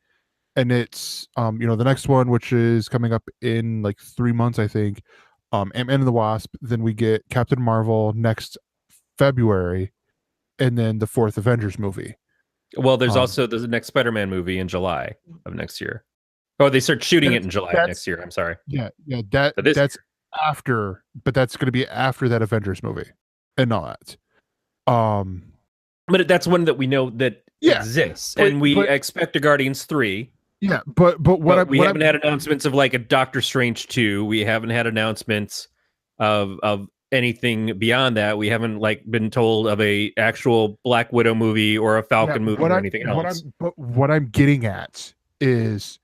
And it's, the next one, which is coming up in like 3 months, I think, Ant-Man and the Wasp. Then we get Captain Marvel next February, and then the 4th Avengers movie. Well, there's also the next Spider-Man movie in July of next year. Oh, they start shooting it in July of next year. I'm sorry. Yeah, that's after, but that's going to be after that Avengers movie and all that. But that's one that we know that exists, and we expect a Guardians 3. Yeah, but we haven't had announcements of like a Doctor Strange 2. We haven't had announcements of anything beyond that. We haven't been told of a actual Black Widow movie or a Falcon movie or anything else. What I'm getting at is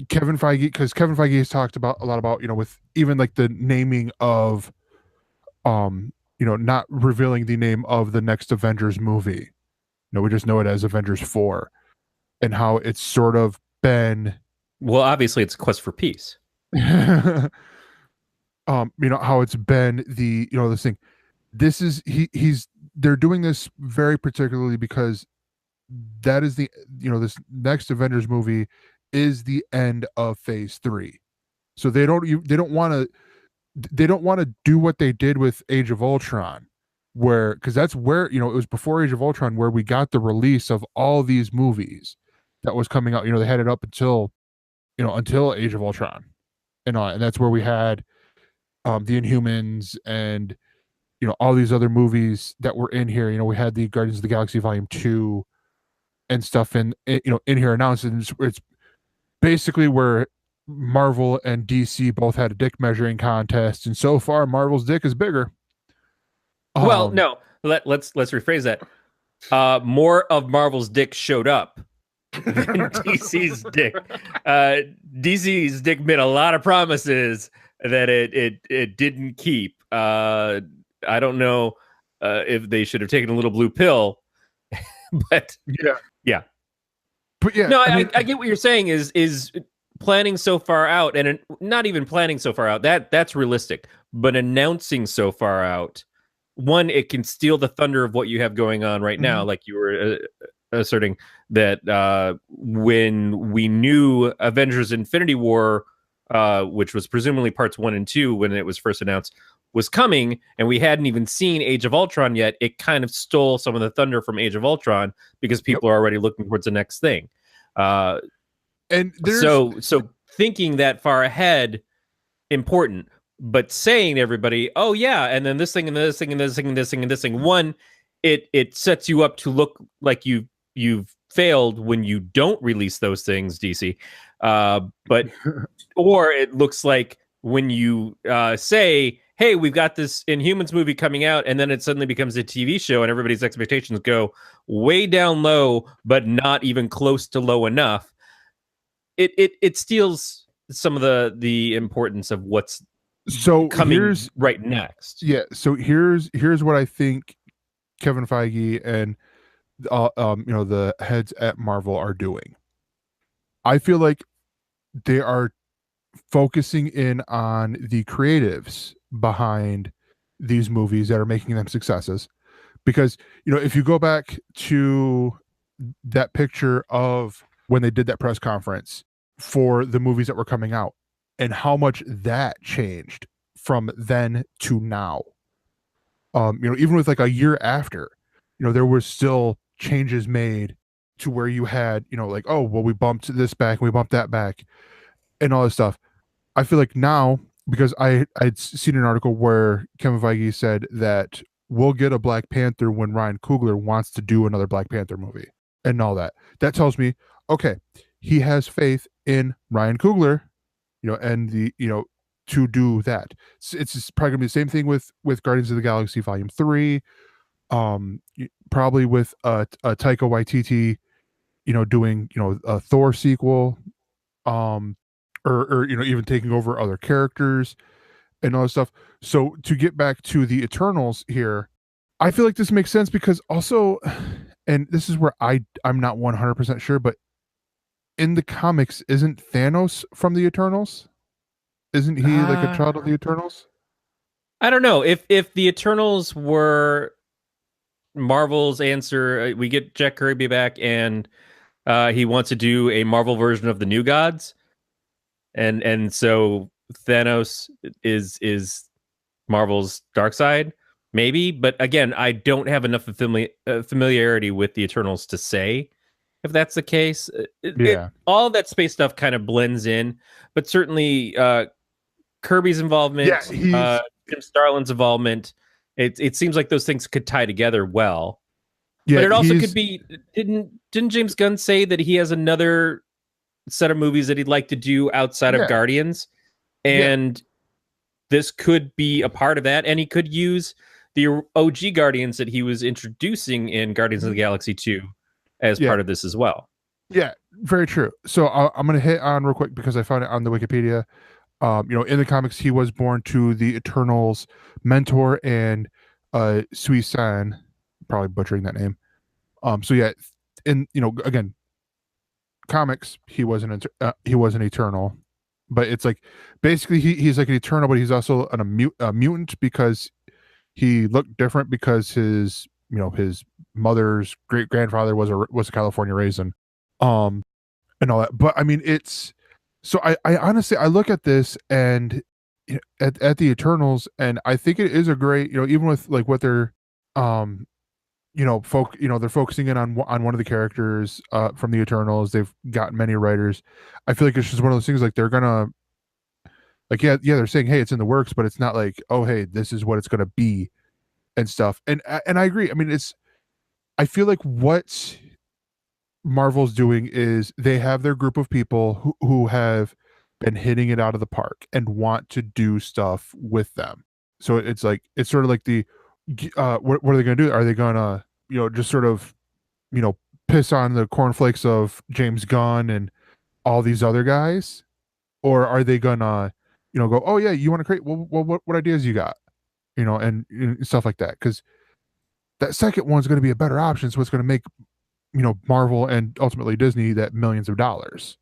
Kevin Feige, because Kevin Feige has talked a lot about with even like the naming of not revealing the name of the next Avengers movie. We just know it as Avengers 4, and how it's sort of been... Well, obviously it's Quest for Peace. How it's been this thing. This is they're doing this very particularly because that is this next Avengers movie is the end of Phase 3. So they don't want to do what they did with Age of Ultron, because that's where it was before Age of Ultron where we got the release of all these movies that was coming out. They had it up until Age of Ultron, and that's where we had the Inhumans and all these other movies that were in here. We had the Guardians of the Galaxy Volume 2 and stuff in here announced, and it's basically where Marvel and DC both had a dick measuring contest, and so far Marvel's dick is bigger. Well, no, let's rephrase that. More of Marvel's dick showed up than DC's dick. DC's dick made a lot of promises that it didn't keep. I don't know if they should have taken a little blue pill, but yeah. But yeah, no, I get what you're saying is planning so far out, and not even planning so far out, that's realistic, but announcing so far out, one, it can steal the thunder of what you have going on right now, like you were asserting that when we knew Avengers Infinity War, which was presumably parts 1 and 2 when it was first announced, was coming, and we hadn't even seen Age of Ultron yet, it kind of stole some of the thunder from Age of Ultron because people are already looking towards the next thing. And so thinking that far ahead, important, but saying to everybody, oh yeah, and then this thing and this thing and this thing and this thing and this thing. One, it sets you up to look like you've failed when you don't release those things, DC. But or it looks like when you say, hey, we've got this Inhumans movie coming out, and then it suddenly becomes a TV show, and everybody's expectations go way down low, but not even close to low enough. It steals some of the importance of what's coming right next. Yeah. So here's what I think Kevin Feige and the heads at Marvel are doing. I feel like they are focusing in on the creatives behind these movies that are making them successes, because if you go back to that picture of when they did that press conference for the movies that were coming out and how much that changed from then to now, even with like a year after, there was still changes made to where you had like, oh well, we bumped this back and we bumped that back and all this stuff. I feel like now, because I'd seen an article where Kevin Feige said that we'll get a Black Panther when Ryan Coogler wants to do another Black Panther movie and all that. That tells me, okay, he has faith in Ryan Coogler, and the to do that. It's probably gonna be the same thing with Guardians of the Galaxy Volume 3, probably with a Taika Waititi, doing a Thor sequel, or even taking over other characters and all that stuff. So to get back to the Eternals here, I feel like this makes sense because also, and this is where I'm not 100% sure, but in the comics, isn't Thanos from the Eternals? Isn't he like a child of the Eternals? I don't know if the Eternals were Marvel's answer. We get Jack Kirby back, and he wants to do a Marvel version of the New Gods, and so Thanos is Marvel's dark side, maybe. But again, I don't have enough familiarity with the Eternals to say if that's the case. All that space stuff kind of blends in, but certainly Kirby's involvement, Jim Starlin's involvement, it seems like those things could tie together well. But it also could be, didn't James Gunn say that he has another set of movies that he'd like to do outside of Guardians? And this could be a part of that, and he could use the OG Guardians that he was introducing in Guardians of the Galaxy 2 as part of this as well. Yeah, very true. So I'm going to hit on real quick because I found it on the Wikipedia. In the comics, he was born to the Eternals mentor and Sui San, probably butchering that name. Again, comics, he was an Eternal, but it's like basically he's like an Eternal, but he's also a mutant because he looked different because his mother's great grandfather was a California raisin, and all that. But I mean, it's so I honestly I look at this and at the Eternals, and I think it is a great, even with like what they're they're focusing in on one of the characters from the Eternals. They've got many writers. I feel like it's just one of those things like they're gonna they're saying, hey, it's in the works, but it's not like, oh, hey, this is what it's gonna be and stuff. And I agree. I mean, I feel like what Marvel's doing is they have their group of people who have been hitting it out of the park and want to do stuff with them. So it's sort of like the what are they going to do? Are they going to just sort of piss on the cornflakes of James Gunn and all these other guys, or are they going to go, oh yeah, you want to create, well what ideas you got, and stuff like that? Because that second one's going to be a better option, so it's going to make Marvel and ultimately Disney that millions of dollars.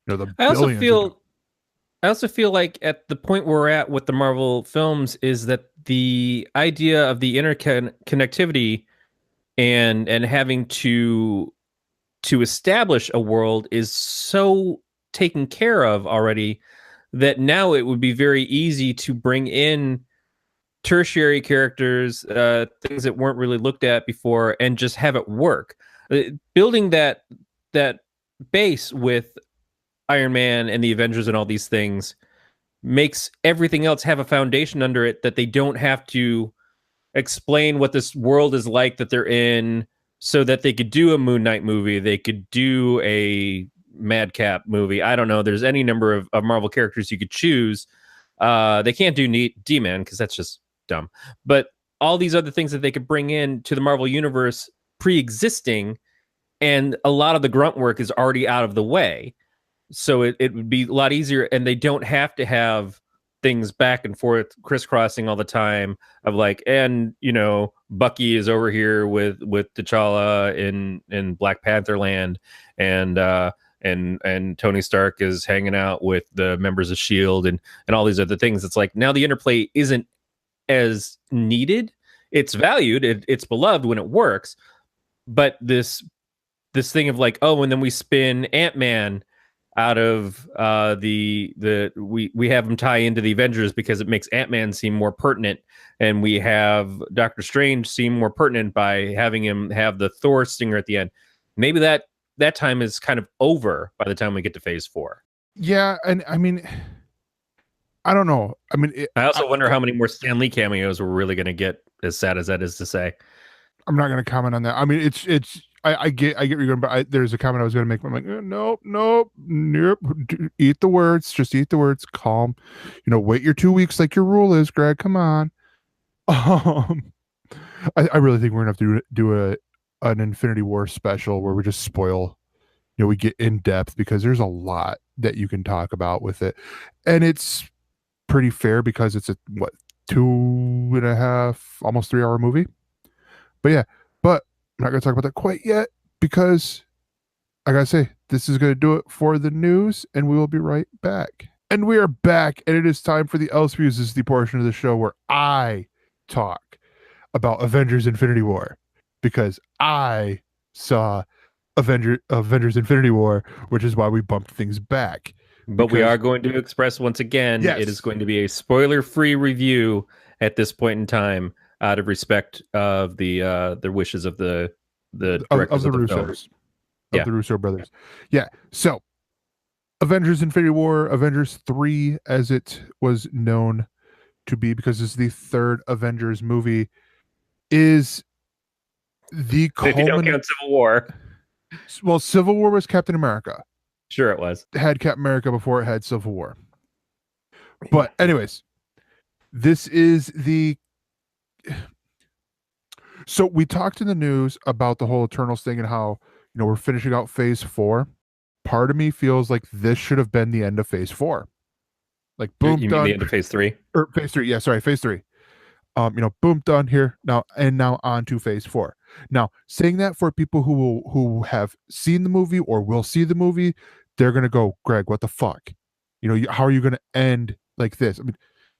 I also feel like at the point where we're at with the Marvel films is that the idea of the interconnectivity and having to establish a world is so taken care of already that now it would be very easy to bring in tertiary characters, things that weren't really looked at before, and just have it work. Building that base with Iron Man and the Avengers and all these things makes everything else have a foundation under it that they don't have to explain what this world is like that they're in, so that they could do a Moon Knight movie, they could do a Madcap movie. I don't know. There's any number of Marvel characters you could choose. They can't do D-Man because that's just dumb. But all these other things that they could bring in to the Marvel universe pre-existing, and a lot of the grunt work is already out of the way. So it would be a lot easier, and they don't have to have things back and forth crisscrossing all the time of like, and Bucky is over here with T'Challa in Black Panther land, and Tony Stark is hanging out with the members of S.H.I.E.L.D. and all these other things. It's like now the interplay isn't as needed. It's valued, it's beloved when it works, but this thing of like, oh, and then we spin Ant-Man out of we have him tie into the Avengers because it makes Ant-Man seem more pertinent, and we have Doctor Strange seem more pertinent by having him have the Thor stinger at the end. Maybe that time is kind of over by the time we get to Phase 4. Yeah, and I mean, I don't know. I mean, I also wonder how many more Stan Lee cameos we're really going to get, as sad as that is to say. I'm not going to comment on that. I mean, it's I get where you're going, but there's a comment I was going to make. I'm like, nope. Eat the words. Just eat the words. Calm. Wait your 2 weeks like your rule is, Greg. Come on. I really think we're going to have to do an Infinity War special where we just spoil, we get in depth because there's a lot that you can talk about with it. And it's pretty fair because it's a, 2.5, almost 3 hour movie. But yeah, but I'm not going to talk about that quite yet because I got to say, this is going to do it for the news and we will be right back. And we are back, and it is time for the ElseViews. This is the portion of the show where I talk about Avengers Infinity War because I saw Avengers Infinity War, which is why we bumped things back. But we are going to express once again, yes, it is going to be a spoiler-free review at this point in time, out of respect of the wishes of the directors of the Russos, of the Russo brothers. Yeah. So, Avengers Infinity War, Avengers 3, as it was known to be, because it's the third Avengers movie, is the if you don't count Civil War. Well, Civil War was Captain America. Sure, it was. It had Captain America before it had Civil War. But anyways, this is the... So we talked in the news about the whole Eternals thing and how, we're finishing out Phase 4. Part of me feels like this should have been the end of Phase 4. Like, boom, you done. mean the end of Phase 3? Or Phase 3, yeah, sorry, Phase 3. Boom, done here now, and now on to Phase 4. Now, saying that for people who have seen the movie or will see the movie, they're gonna go, Greg, what the fuck? How are you gonna end like this? I mean,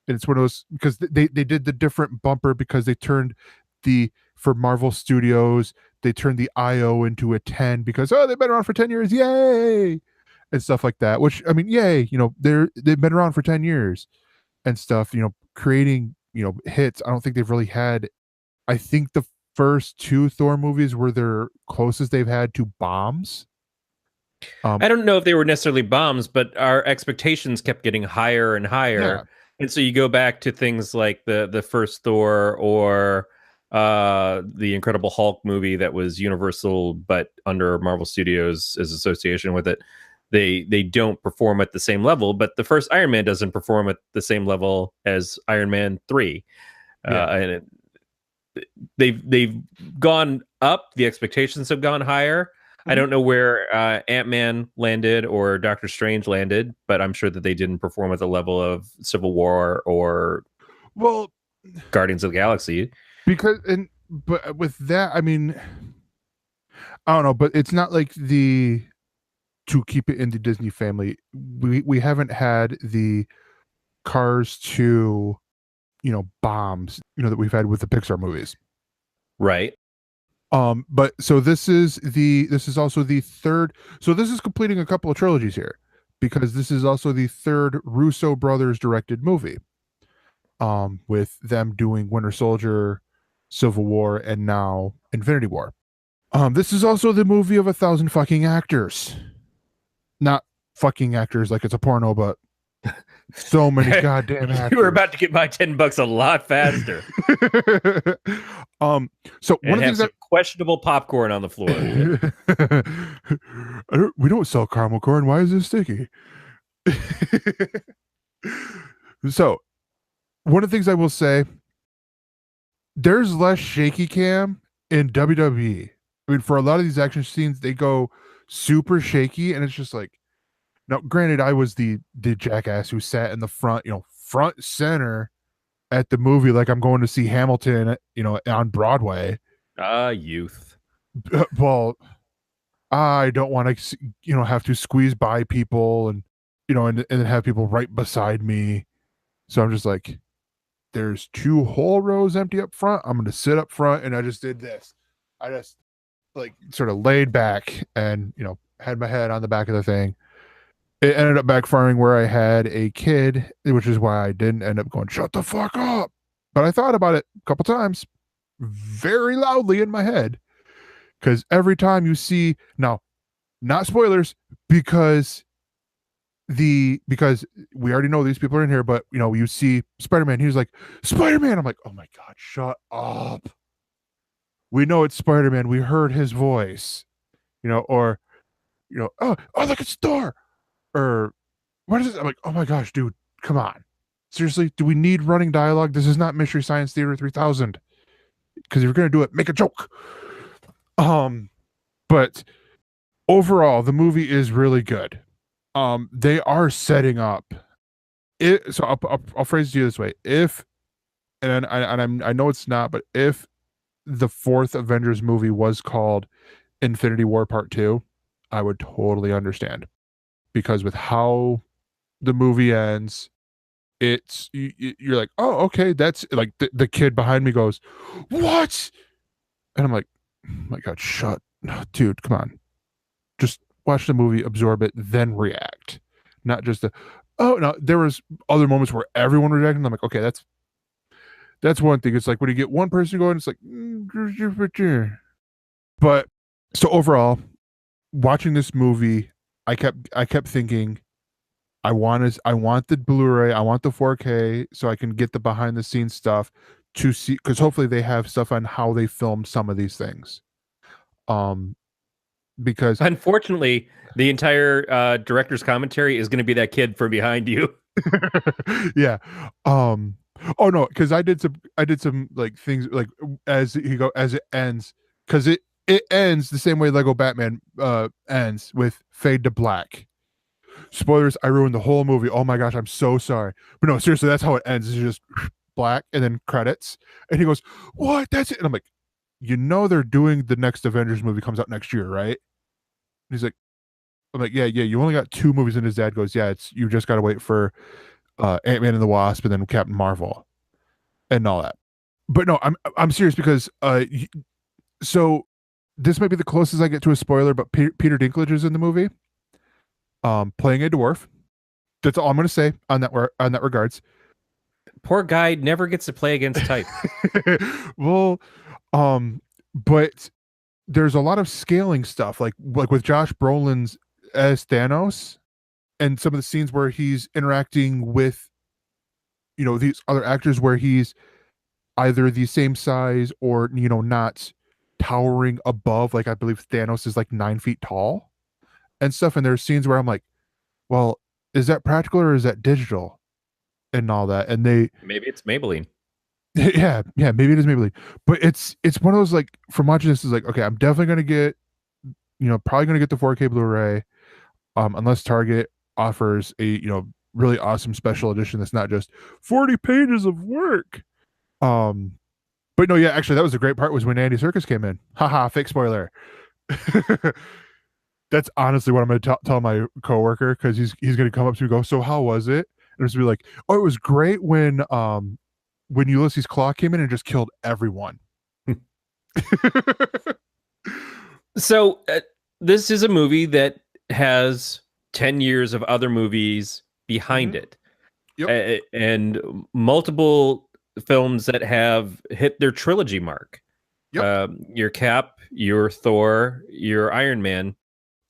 and it's one of those, because they did the different bumper because they turned for Marvel Studios, they turned the IO into a 10 because they've been around for 10 years, yay, and stuff like that. Which, I mean, yay, they've been around for 10 years and stuff. Creating hits. I don't think they've really had. I think the first 2 Thor movies were their closest they've had to bombs. I don't know if they were necessarily bombs, but our expectations kept getting higher and higher. Yeah. And so you go back to things like the first Thor or the Incredible Hulk movie that was Universal but under Marvel Studios as association with it. They don't perform at the same level, but the first Iron Man doesn't perform at the same level as Iron Man 3. And they've gone up. The expectations have gone higher. I don't know where Ant-Man landed or Doctor Strange landed, but I'm sure that they didn't perform at the level of Civil War or Guardians of the Galaxy. But with that, I mean, I don't know, but it's not like to keep it in the Disney family. We haven't had the Cars 2, bombs, that we've had with the Pixar movies. Right. But so this is also the third. So this is completing a couple of trilogies here, because this is also the third Russo brothers directed movie. With them doing Winter Soldier, Civil War, and now Infinity War. This is also the movie of 1,000 fucking actors. Not fucking actors like it's a porno, but so many goddamn actors. You were about to get my $10 a lot faster. So one of the things that questionable popcorn on the floor. We don't sell caramel corn. Why is this sticky? So one of the things I will say, there's less shaky cam in WWE. I mean, for a lot of these action scenes, they go super shaky, and it's just like, now, granted, I was the jackass who sat in the front, front center at the movie like I'm going to see Hamilton, on Broadway. Youth. Well, I don't want to, have to squeeze by people and, and then have people right beside me. So I'm just like, there's 2 whole rows empty up front. I'm going to sit up front, and I just did this. I just sort of laid back and, had my head on the back of the thing. It ended up backfiring where I had a kid, which is why I didn't end up going, shut the fuck up. But I thought about it a couple times very loudly in my head, because every time you see, now, not spoilers, because we already know these people are in here, but you see Spider-Man, he was like, Spider-Man. I'm like, oh my God, shut up. we know it's Spider-Man. We heard his voice, or oh, look, it's Thor, or what is it? I'm like, oh my gosh, dude, come on, seriously, do we need running dialogue? This is not Mystery Science Theater 3000. Because if you're gonna do it, make a joke. But overall, the movie is really good. They are setting up it. So I'll phrase it to you this way: I know it's not, but if the fourth Avengers movie was called Infinity War Part 2, I would totally understand, because with how the movie ends, you're like, oh, okay, that's like the kid behind me goes, what? And I'm like, oh my God, dude, come on, just watch the movie, absorb it, then react, not just oh no. There was other moments where everyone reacted, and I'm like, okay, that's one thing. It's like when you get one person going, it's like, but so overall, watching this movie, I kept thinking, I want the Blu-ray, I want the 4K, so I can get the behind the scenes stuff to see, because hopefully they have stuff on how they filmed some of these things. Because unfortunately, the entire director's commentary is going to be that kid from behind you. Yeah. Oh no, because I did some like things like as it ends, because it ends the same way Lego Batman ends, with fade to black. Spoilers, I ruined the whole movie. Oh my gosh, I'm so sorry. But no, seriously, that's how it ends. It's just black and then credits. And he goes, what? That's it. And I'm like, they're doing the next Avengers movie, comes out next year, right? And he's like, I'm like, yeah, you only got 2 movies. And his dad goes, yeah, you just got to wait for Ant-Man and the Wasp and then Captain Marvel and all that. But no, I'm serious, because so this might be the closest I get to a spoiler, but Peter Dinklage is in the movie, playing a dwarf. That's all I'm going to say on that regards. Poor guy never gets to play against type. Well, but there's a lot of scaling stuff, like with Josh Brolin's as Thanos, and some of the scenes where he's interacting with, these other actors, where he's either the same size or, not towering above, like I believe Thanos is like 9 feet tall and stuff. And there's scenes where I'm like, well, is that practical or is that digital and all that? And maybe it's Maybelline. Yeah, maybe it is Maybelline. But it's one of those, like, from watching this, is like, okay, I'm definitely gonna get, probably gonna get the 4K Blu-ray, unless Target offers a really awesome special edition that's not just 40 pages of work. But no, yeah, actually, that was the great part, was when Andy Serkis came in. Haha, fake spoiler. That's honestly what I'm going to tell my coworker, because he's going to come up to me and go, so how was it? And it's be like, oh, it was great when Ulysses Claw came in and just killed everyone. So this is a movie that has 10 years of other movies behind it. Yep. And multiple films that have hit their trilogy mark. Yep. Your Cap, your Thor, your Iron Man.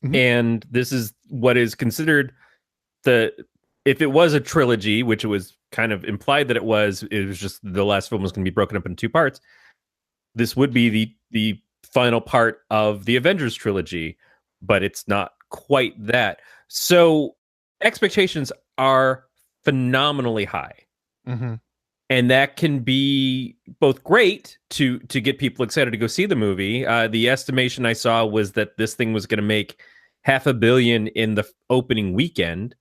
Mm-hmm. And this is what is considered if it was a trilogy, which it was kind of implied that it was just the last film was going to be broken up in 2 parts. This would be the final part of the Avengers trilogy, but it's not quite that. So expectations are phenomenally high. Mm-hmm. And that can be both great to get people excited to go see the movie. The estimation I saw was that this thing was going to make $500 million in the opening weekend.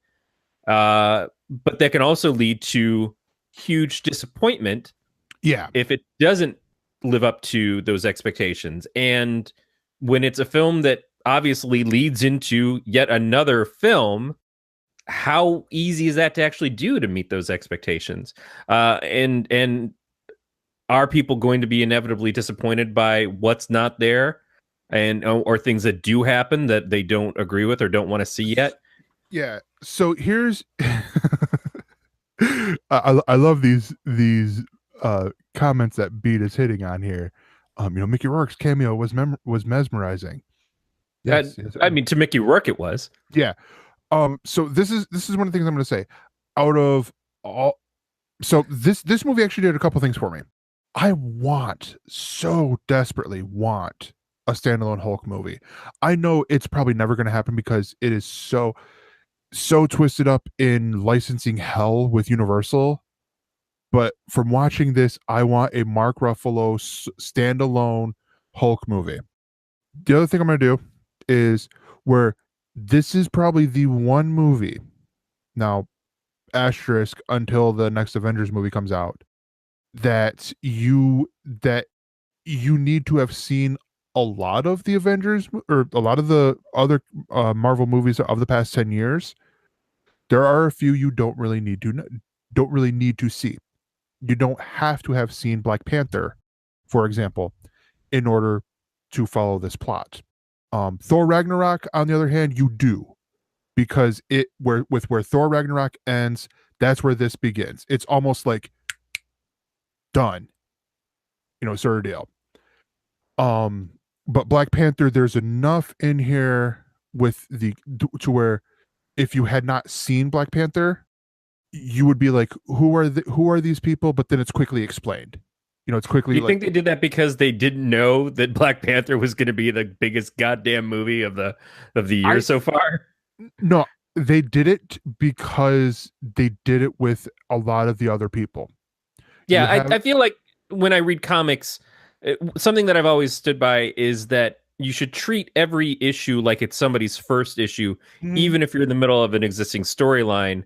But that can also lead to huge disappointment. Yeah. If it doesn't live up to those expectations. And when it's a film that obviously leads into yet another film, how easy is that to actually do to meet those expectations? And are people going to be inevitably disappointed by what's not there, and or things that do happen that they don't agree with or don't want to see yet? Yeah. So here's I love these comments that Beat is hitting on here. Mickey Rourke's cameo was mesmerizing. Yes, I mean, to Mickey Rourke it was. Yeah. So this is one of the things I'm going to say. Out of all, so this movie actually did a couple things for me. I so desperately want a standalone Hulk movie. I know it's probably never going to happen because it is so twisted up in licensing hell with Universal. But from watching this, I want a Mark Ruffalo standalone Hulk movie. The other thing I'm going to do is where this is probably the one movie, now asterisk until the next Avengers movie comes out, that you need to have seen a lot of the Avengers or a lot of the other Marvel movies of the past 10 years. There are a few you don't really need to see. You don't have to have seen Black Panther, for example, in order to follow this plot. Thor Ragnarok, on the other hand, you do, because where Thor Ragnarok ends, that's where this begins. It's almost like done, sort of deal. But Black Panther, there's enough in here with to where if you had not seen Black Panther, you would be like, who are these people? But then it's quickly explained. It's quickly. You think they did that because they didn't know that Black Panther was going to be the biggest goddamn movie of the year so far? No, they did it because they did it with a lot of the other people. Yeah, I feel like when I read comics, something that I've always stood by is that you should treat every issue like it's somebody's first issue, even if you're in the middle of an existing storyline.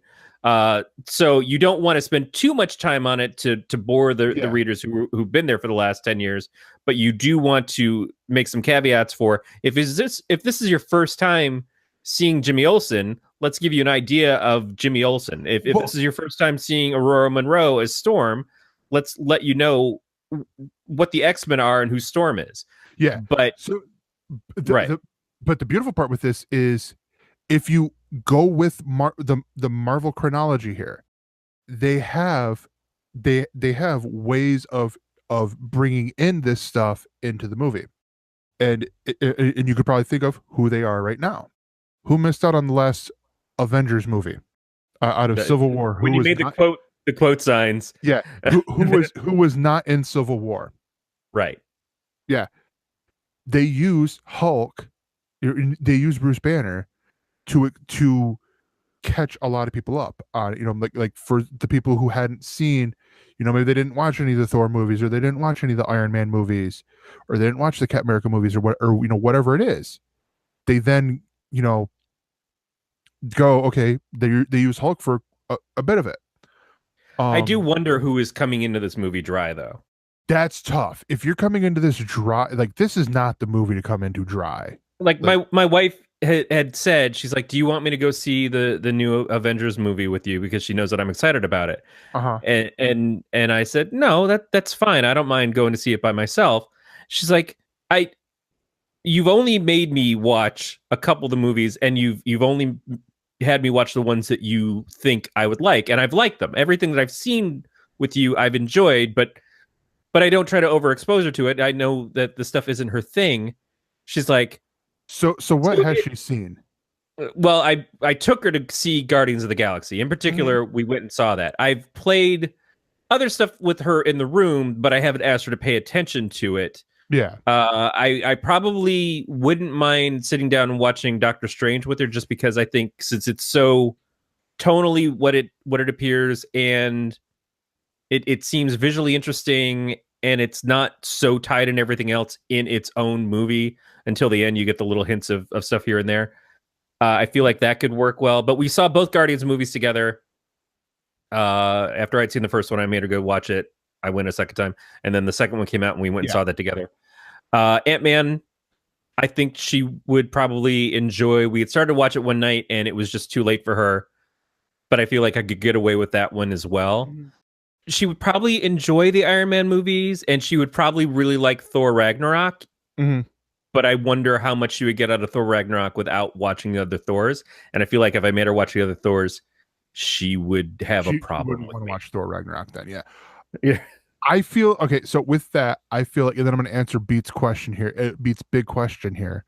So you don't want to spend too much time on it to bore the readers who've been there for the last 10 years, but you do want to make some caveats for if this is your first time seeing Jimmy Olsen, let's give you an idea of Jimmy Olsen. If this is your first time seeing Aurora Monroe as Storm, let's let you know what the X-Men are and who Storm is. Yeah. But but the beautiful part with this is if you go with the Marvel chronology here, they have ways of bringing in this stuff into the movie, and you could probably think of who they are right now. Who missed out on the last Avengers movie out of Civil War? When you made the quote signs, yeah, who was not in Civil War, right? Yeah, they use Hulk, they use Bruce Banner to catch a lot of people up on, like for the people who hadn't seen, maybe they didn't watch any of the Thor movies, or they didn't watch any of the Iron Man movies, or they didn't watch the Captain America movies, or whatever it is. They then, go, okay, they use Hulk for a bit of it. I do wonder who is coming into this movie dry, though. That's tough. If you're coming into this dry, like, this is not the movie to come into dry. Like my wife had said, she's like, do you want me to go see the new Avengers movie with you, because she knows that I'm excited about it? And I said, no, that's fine, I don't mind going to see it by myself. She's like, you've only made me watch a couple of the movies, and you've only had me watch the ones that you think I would like, and I've liked them. Everything that I've seen with you I've enjoyed, but I don't try to overexpose her to it. I know that the stuff isn't her thing. She's like, So what has she seen? Well, I took her to see Guardians of the Galaxy. In particular, we went and saw that. I've played other stuff with her in the room, but I haven't asked her to pay attention to it. Yeah. I probably wouldn't mind sitting down and watching Doctor Strange with her, just because I think since it's so tonally what it appears, and it seems visually interesting, and it's not so tied in everything else in its own movie until the end. You get the little hints of stuff here and there. I feel like that could work well. But we saw both Guardians movies together. After I'd seen the first one, I made her go watch it. I went a second time. And then the second one came out, and we went and saw that together. Ant-Man, I think she would probably enjoy. We had started to watch it one night, and it was just too late for her. But I feel like I could get away with that one as well. She would probably enjoy the Iron Man movies, and she would probably really like Thor Ragnarok. But I wonder how much she would get out of Thor Ragnarok without watching the other Thors. And I feel like if I made her watch the other Thors, she would have a problem with want me. To watch Thor Ragnarok then, yeah. I feel okay. So with that, I feel like, and then I'm going to answer Beat's question here. Beat's big question here.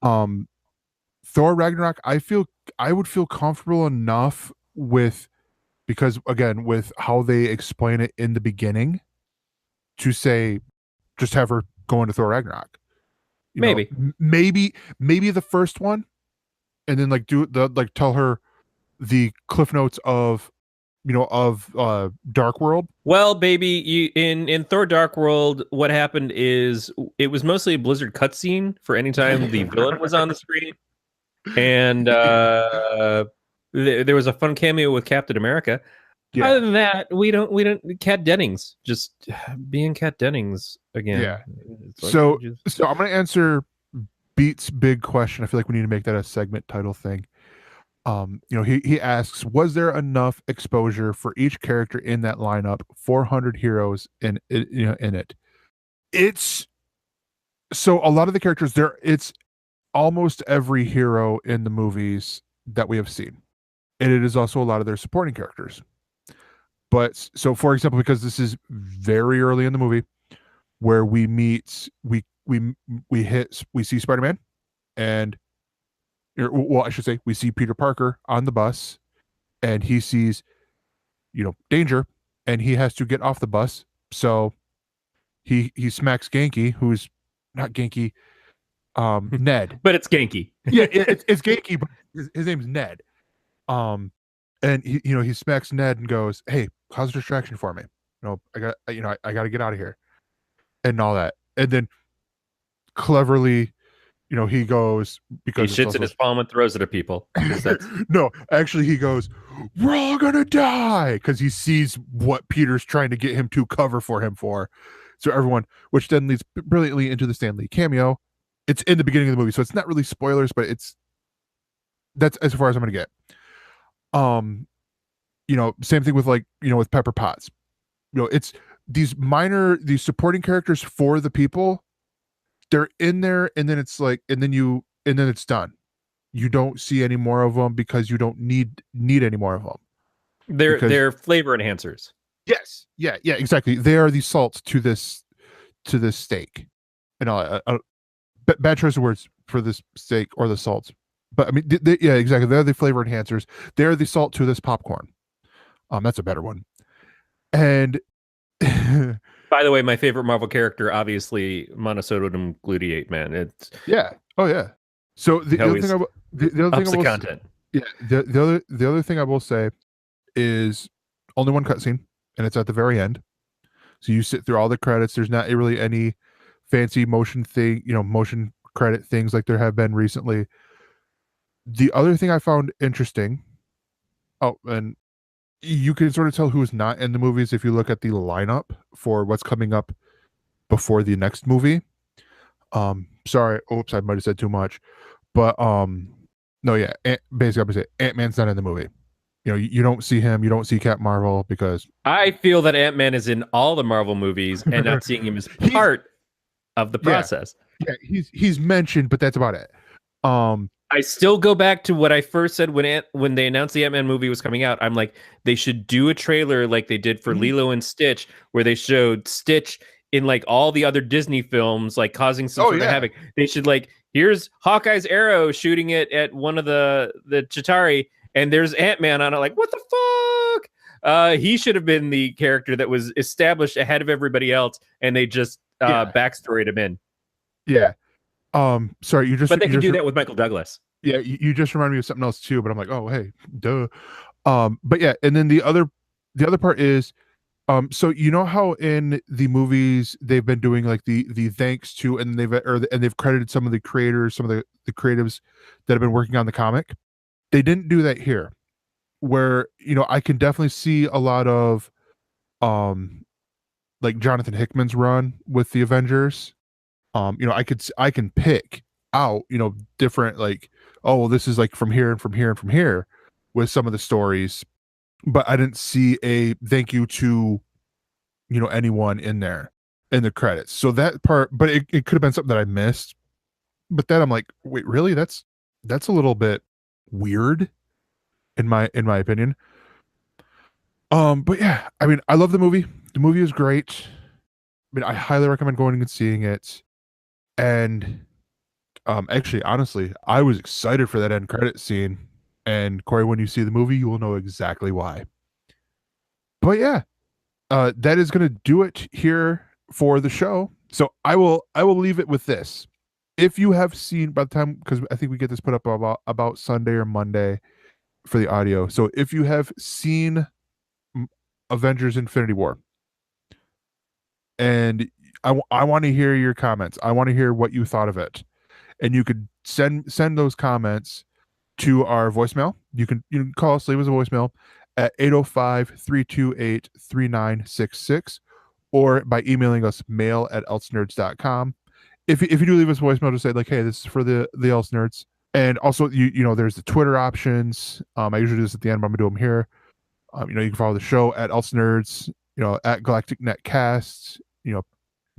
Thor Ragnarok, I would feel comfortable enough with, because again, with how they explain it in the beginning, to say, just have her go into Thor Ragnarok. Maybe. Maybe the first one, and then like tell her the cliff notes of Dark World. Well, baby, in Thor Dark World, what happened is it was mostly a Blizzard cutscene for any time the villain was on the screen, and there was a fun cameo with Captain America. Yeah. Other than that, we don't. Kat Dennings just being Kat Dennings again. Yeah. Like so I'm gonna answer Beat's big question. I feel like we need to make that a segment title thing. He asks, was there enough exposure for each character in that lineup? 400 heroes in it. It's so a lot of the characters there. It's almost every hero in the movies that we have seen, and it is also a lot of their supporting characters. But so, for example, because this is very early in the movie, where we see Spider-Man, and well, I should say we see Peter Parker on the bus, and he sees, danger, and he has to get off the bus. So he smacks Genki, who's not Genki, Ned, but it's Genki. Yeah, it's Genki, but his name's Ned. And he smacks Ned and goes, "Hey, cause a distraction for me. I got to get out of here," and all that. And then cleverly, he goes, because he shits in his palm and throws it at people. No, actually, he goes, "We're all gonna die," because he sees what Peter's trying to get him to cover for him for. So everyone, which then leads brilliantly into the Stan Lee cameo. It's in the beginning of the movie, so it's not really spoilers, but that's as far as I'm gonna get. Same thing with with Pepper Potts. It's these supporting characters for the people. They're in there, and then it's and then it's done. You don't see any more of them because you don't need any more of them. They're flavor enhancers. Yes, yeah, exactly. They are the salt to this steak, and bad choice of words for this steak or the salt. But I mean, yeah, exactly. They're the flavor enhancers. They're the salt to this popcorn. That's a better one. And by the way, my favorite Marvel character, obviously, monosodium glutamate. Man, it's oh yeah. So the other thing, the other thing I will say is only one cutscene, and it's at the very end. So you sit through all the credits. There's not really any fancy motion credit things like there have been recently. The other thing I found interesting, and you can sort of tell who's not in the movies if you look at the lineup for what's coming up before the next movie. Sorry, oops, I might have said too much, but no, yeah, basically I'm gonna say Ant-Man's not in the movie. You don't see him, you don't see Captain Marvel, because I feel that Ant-Man is in all the Marvel movies, and not seeing him as part of the process. Yeah, he's mentioned, but that's about it. I still go back to what I first said when they announced the Ant-Man movie was coming out. I'm like, they should do a trailer like they did for Lilo and Stitch, where they showed Stitch in all the other Disney films, causing some sort of havoc. They should here's Hawkeye's arrow shooting it at one of the Chitauri, and there's Ant-Man on it. What the fuck? He should have been the character that was established ahead of everybody else, and they just backstoried him in. Yeah. Sorry, but they can do that with Michael Douglas. Yeah, you just reminded me of something else too, but I'm like, oh hey, duh. But yeah, and then the other part is, so how in the movies they've been doing the thanks to, and they've credited some of the creators, some of the creatives that have been working on the comic. They didn't do that here, where I can definitely see a lot of Jonathan Hickman's run with the Avengers. I can pick out, different this is from here and from here and from here with some of the stories, but I didn't see a thank you to, anyone in there in the credits. So that part, but it could have been something that I missed, but then I'm like, wait, really? That's a little bit weird in my opinion. But yeah, I mean, I love the movie. The movie is great. I mean, I highly recommend going and seeing it. And actually, honestly, I was excited for that end credit scene. And Corey, when you see the movie, you will know exactly why. But yeah, that is going to do it here for the show. So I will leave it with this. If you have seen, by the time, because I think we get this put up about Sunday or Monday for the audio. So if you have seen Avengers Infinity War, and I want to hear your comments. I want to hear what you thought of it. And you could send those comments to our voicemail. You can call us, leave us a voicemail at 805-328-3966, or by emailing us mail@elsenerds.com. If you do leave us a voicemail, just say like, hey, this is for the ElseNerds. And also, you know, there's the Twitter options. I usually do this at the end, but I'm gonna do them here. You know, you can follow the show at ElseNerds, you know, at Galactic Netcasts, you know,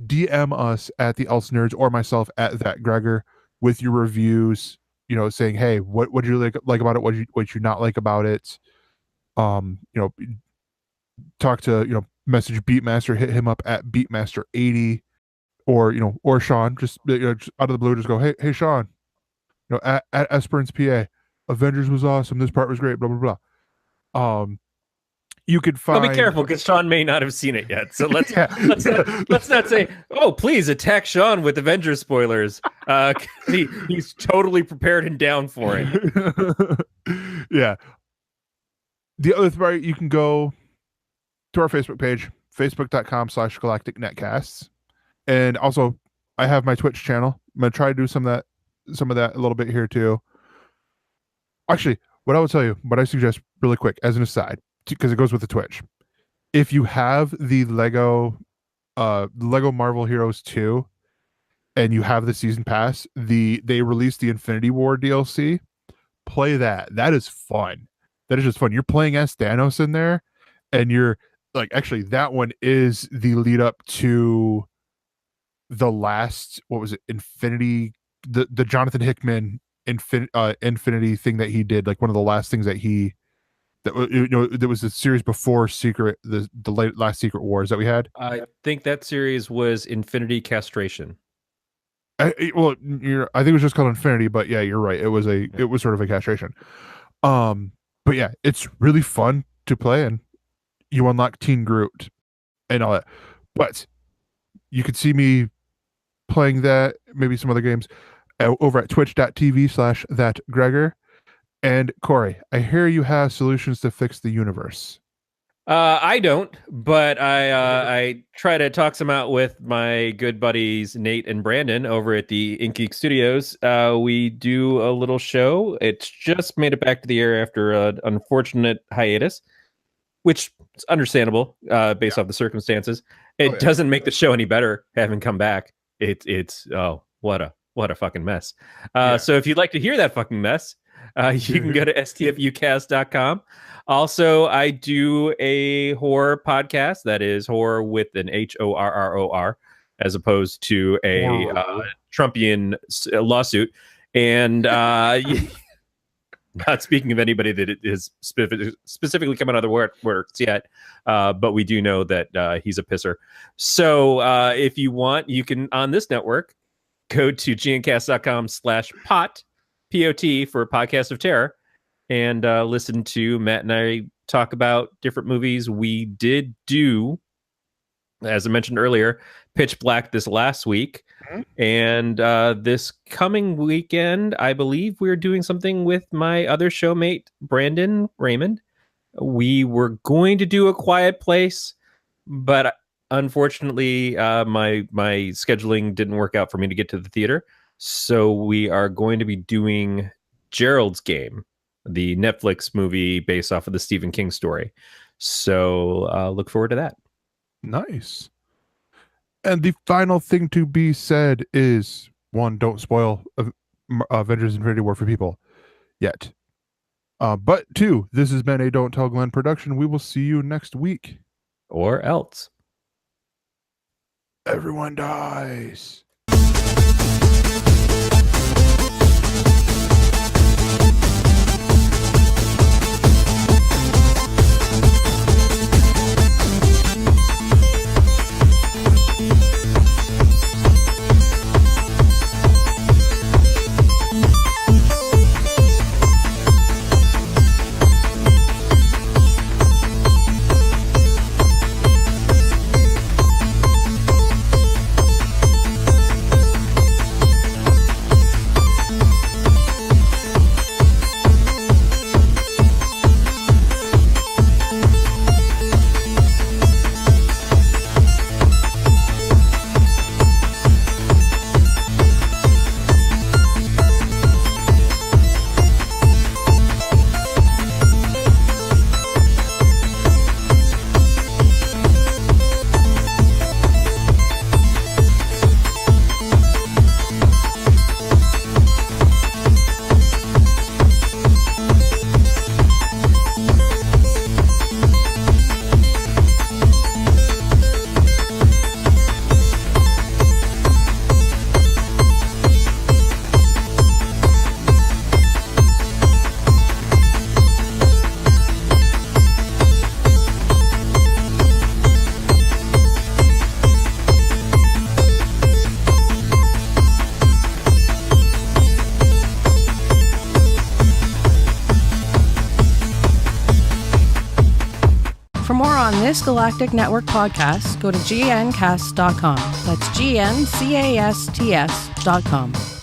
DM us at the ElseNerds or myself at that Gregor with your reviews, you know, saying, hey, what did you like about it? What you not like about it? You know, talk to, you know, message Beatmaster, hit him up at Beatmaster80, or, you know, or Sean, just, you know, just out of the blue, just go, hey Sean, you know, at Esperance PA, Avengers was awesome, this part was great, blah blah blah. You could find. Be careful, because Sean may not have seen it yet. So let's not say, oh, please attack Sean with Avengers spoilers. He's totally prepared and down for it. Yeah. The other part, you can go to our Facebook page, facebook.com/Galactic Netcasts, and also I have my Twitch channel. I'm gonna try to do some of that a little bit here too. Actually, what I will tell you, what I suggest really quick as an aside, because it goes with the Twitch. If you have the Lego Marvel Heroes 2 and you have the season pass, they released the Infinity War DLC. Play that. That is fun. That is just fun. You're playing as Thanos in there, and you're like, actually, that one is the lead up to the last, what was it, Infinity, the Jonathan Hickman Infinity thing that he did, like one of the last things that he, that, you know, there was a series before the last Secret Wars that we had. I think that series was Infinity Castration. I think it was just called Infinity, but yeah, you're right. It was sort of a castration. But yeah, it's really fun to play, and you unlock Teen Groot and all that. But you could see me playing that, maybe some other games, over at twitch.tv/thatgregor. And Corey, I hear you have solutions to fix the universe. I don't, but I try to talk some out with my good buddies Nate and Brandon over at the Ink Studios. We do a little show. It's just made it back to the air after an unfortunate hiatus, which is understandable based off the circumstances. It doesn't make the show any better having come back. It's what a fucking mess. So if you'd like to hear that fucking mess, you can go to stfucast.com. Also, I do a horror podcast that is horror with an HORROR, as opposed to a Trumpian lawsuit. And not speaking of anybody that is specifically coming out of the works yet, but we do know that he's a pisser. So if you want, you can, on this network, go to gncast.com/pot, POT, for Podcast of Terror, and listen to Matt and I talk about different movies. We did do, as I mentioned earlier, Pitch Black this last week. And this coming weekend, I believe we're doing something with my other showmate, Brandon Raymond. We were going to do A Quiet Place, but unfortunately, my scheduling didn't work out for me to get to the theater. So we are going to be doing Gerald's Game, the Netflix movie based off of the Stephen King story. So look forward to that. Nice. And the final thing to be said is, one, don't spoil Avengers Infinity War for people yet. But two, this has been a Don't Tell Glenn production. We will see you next week. Or else. Everyone dies. more on this Galactic Network podcast, go to gncast.com. That's GNCASTS.com.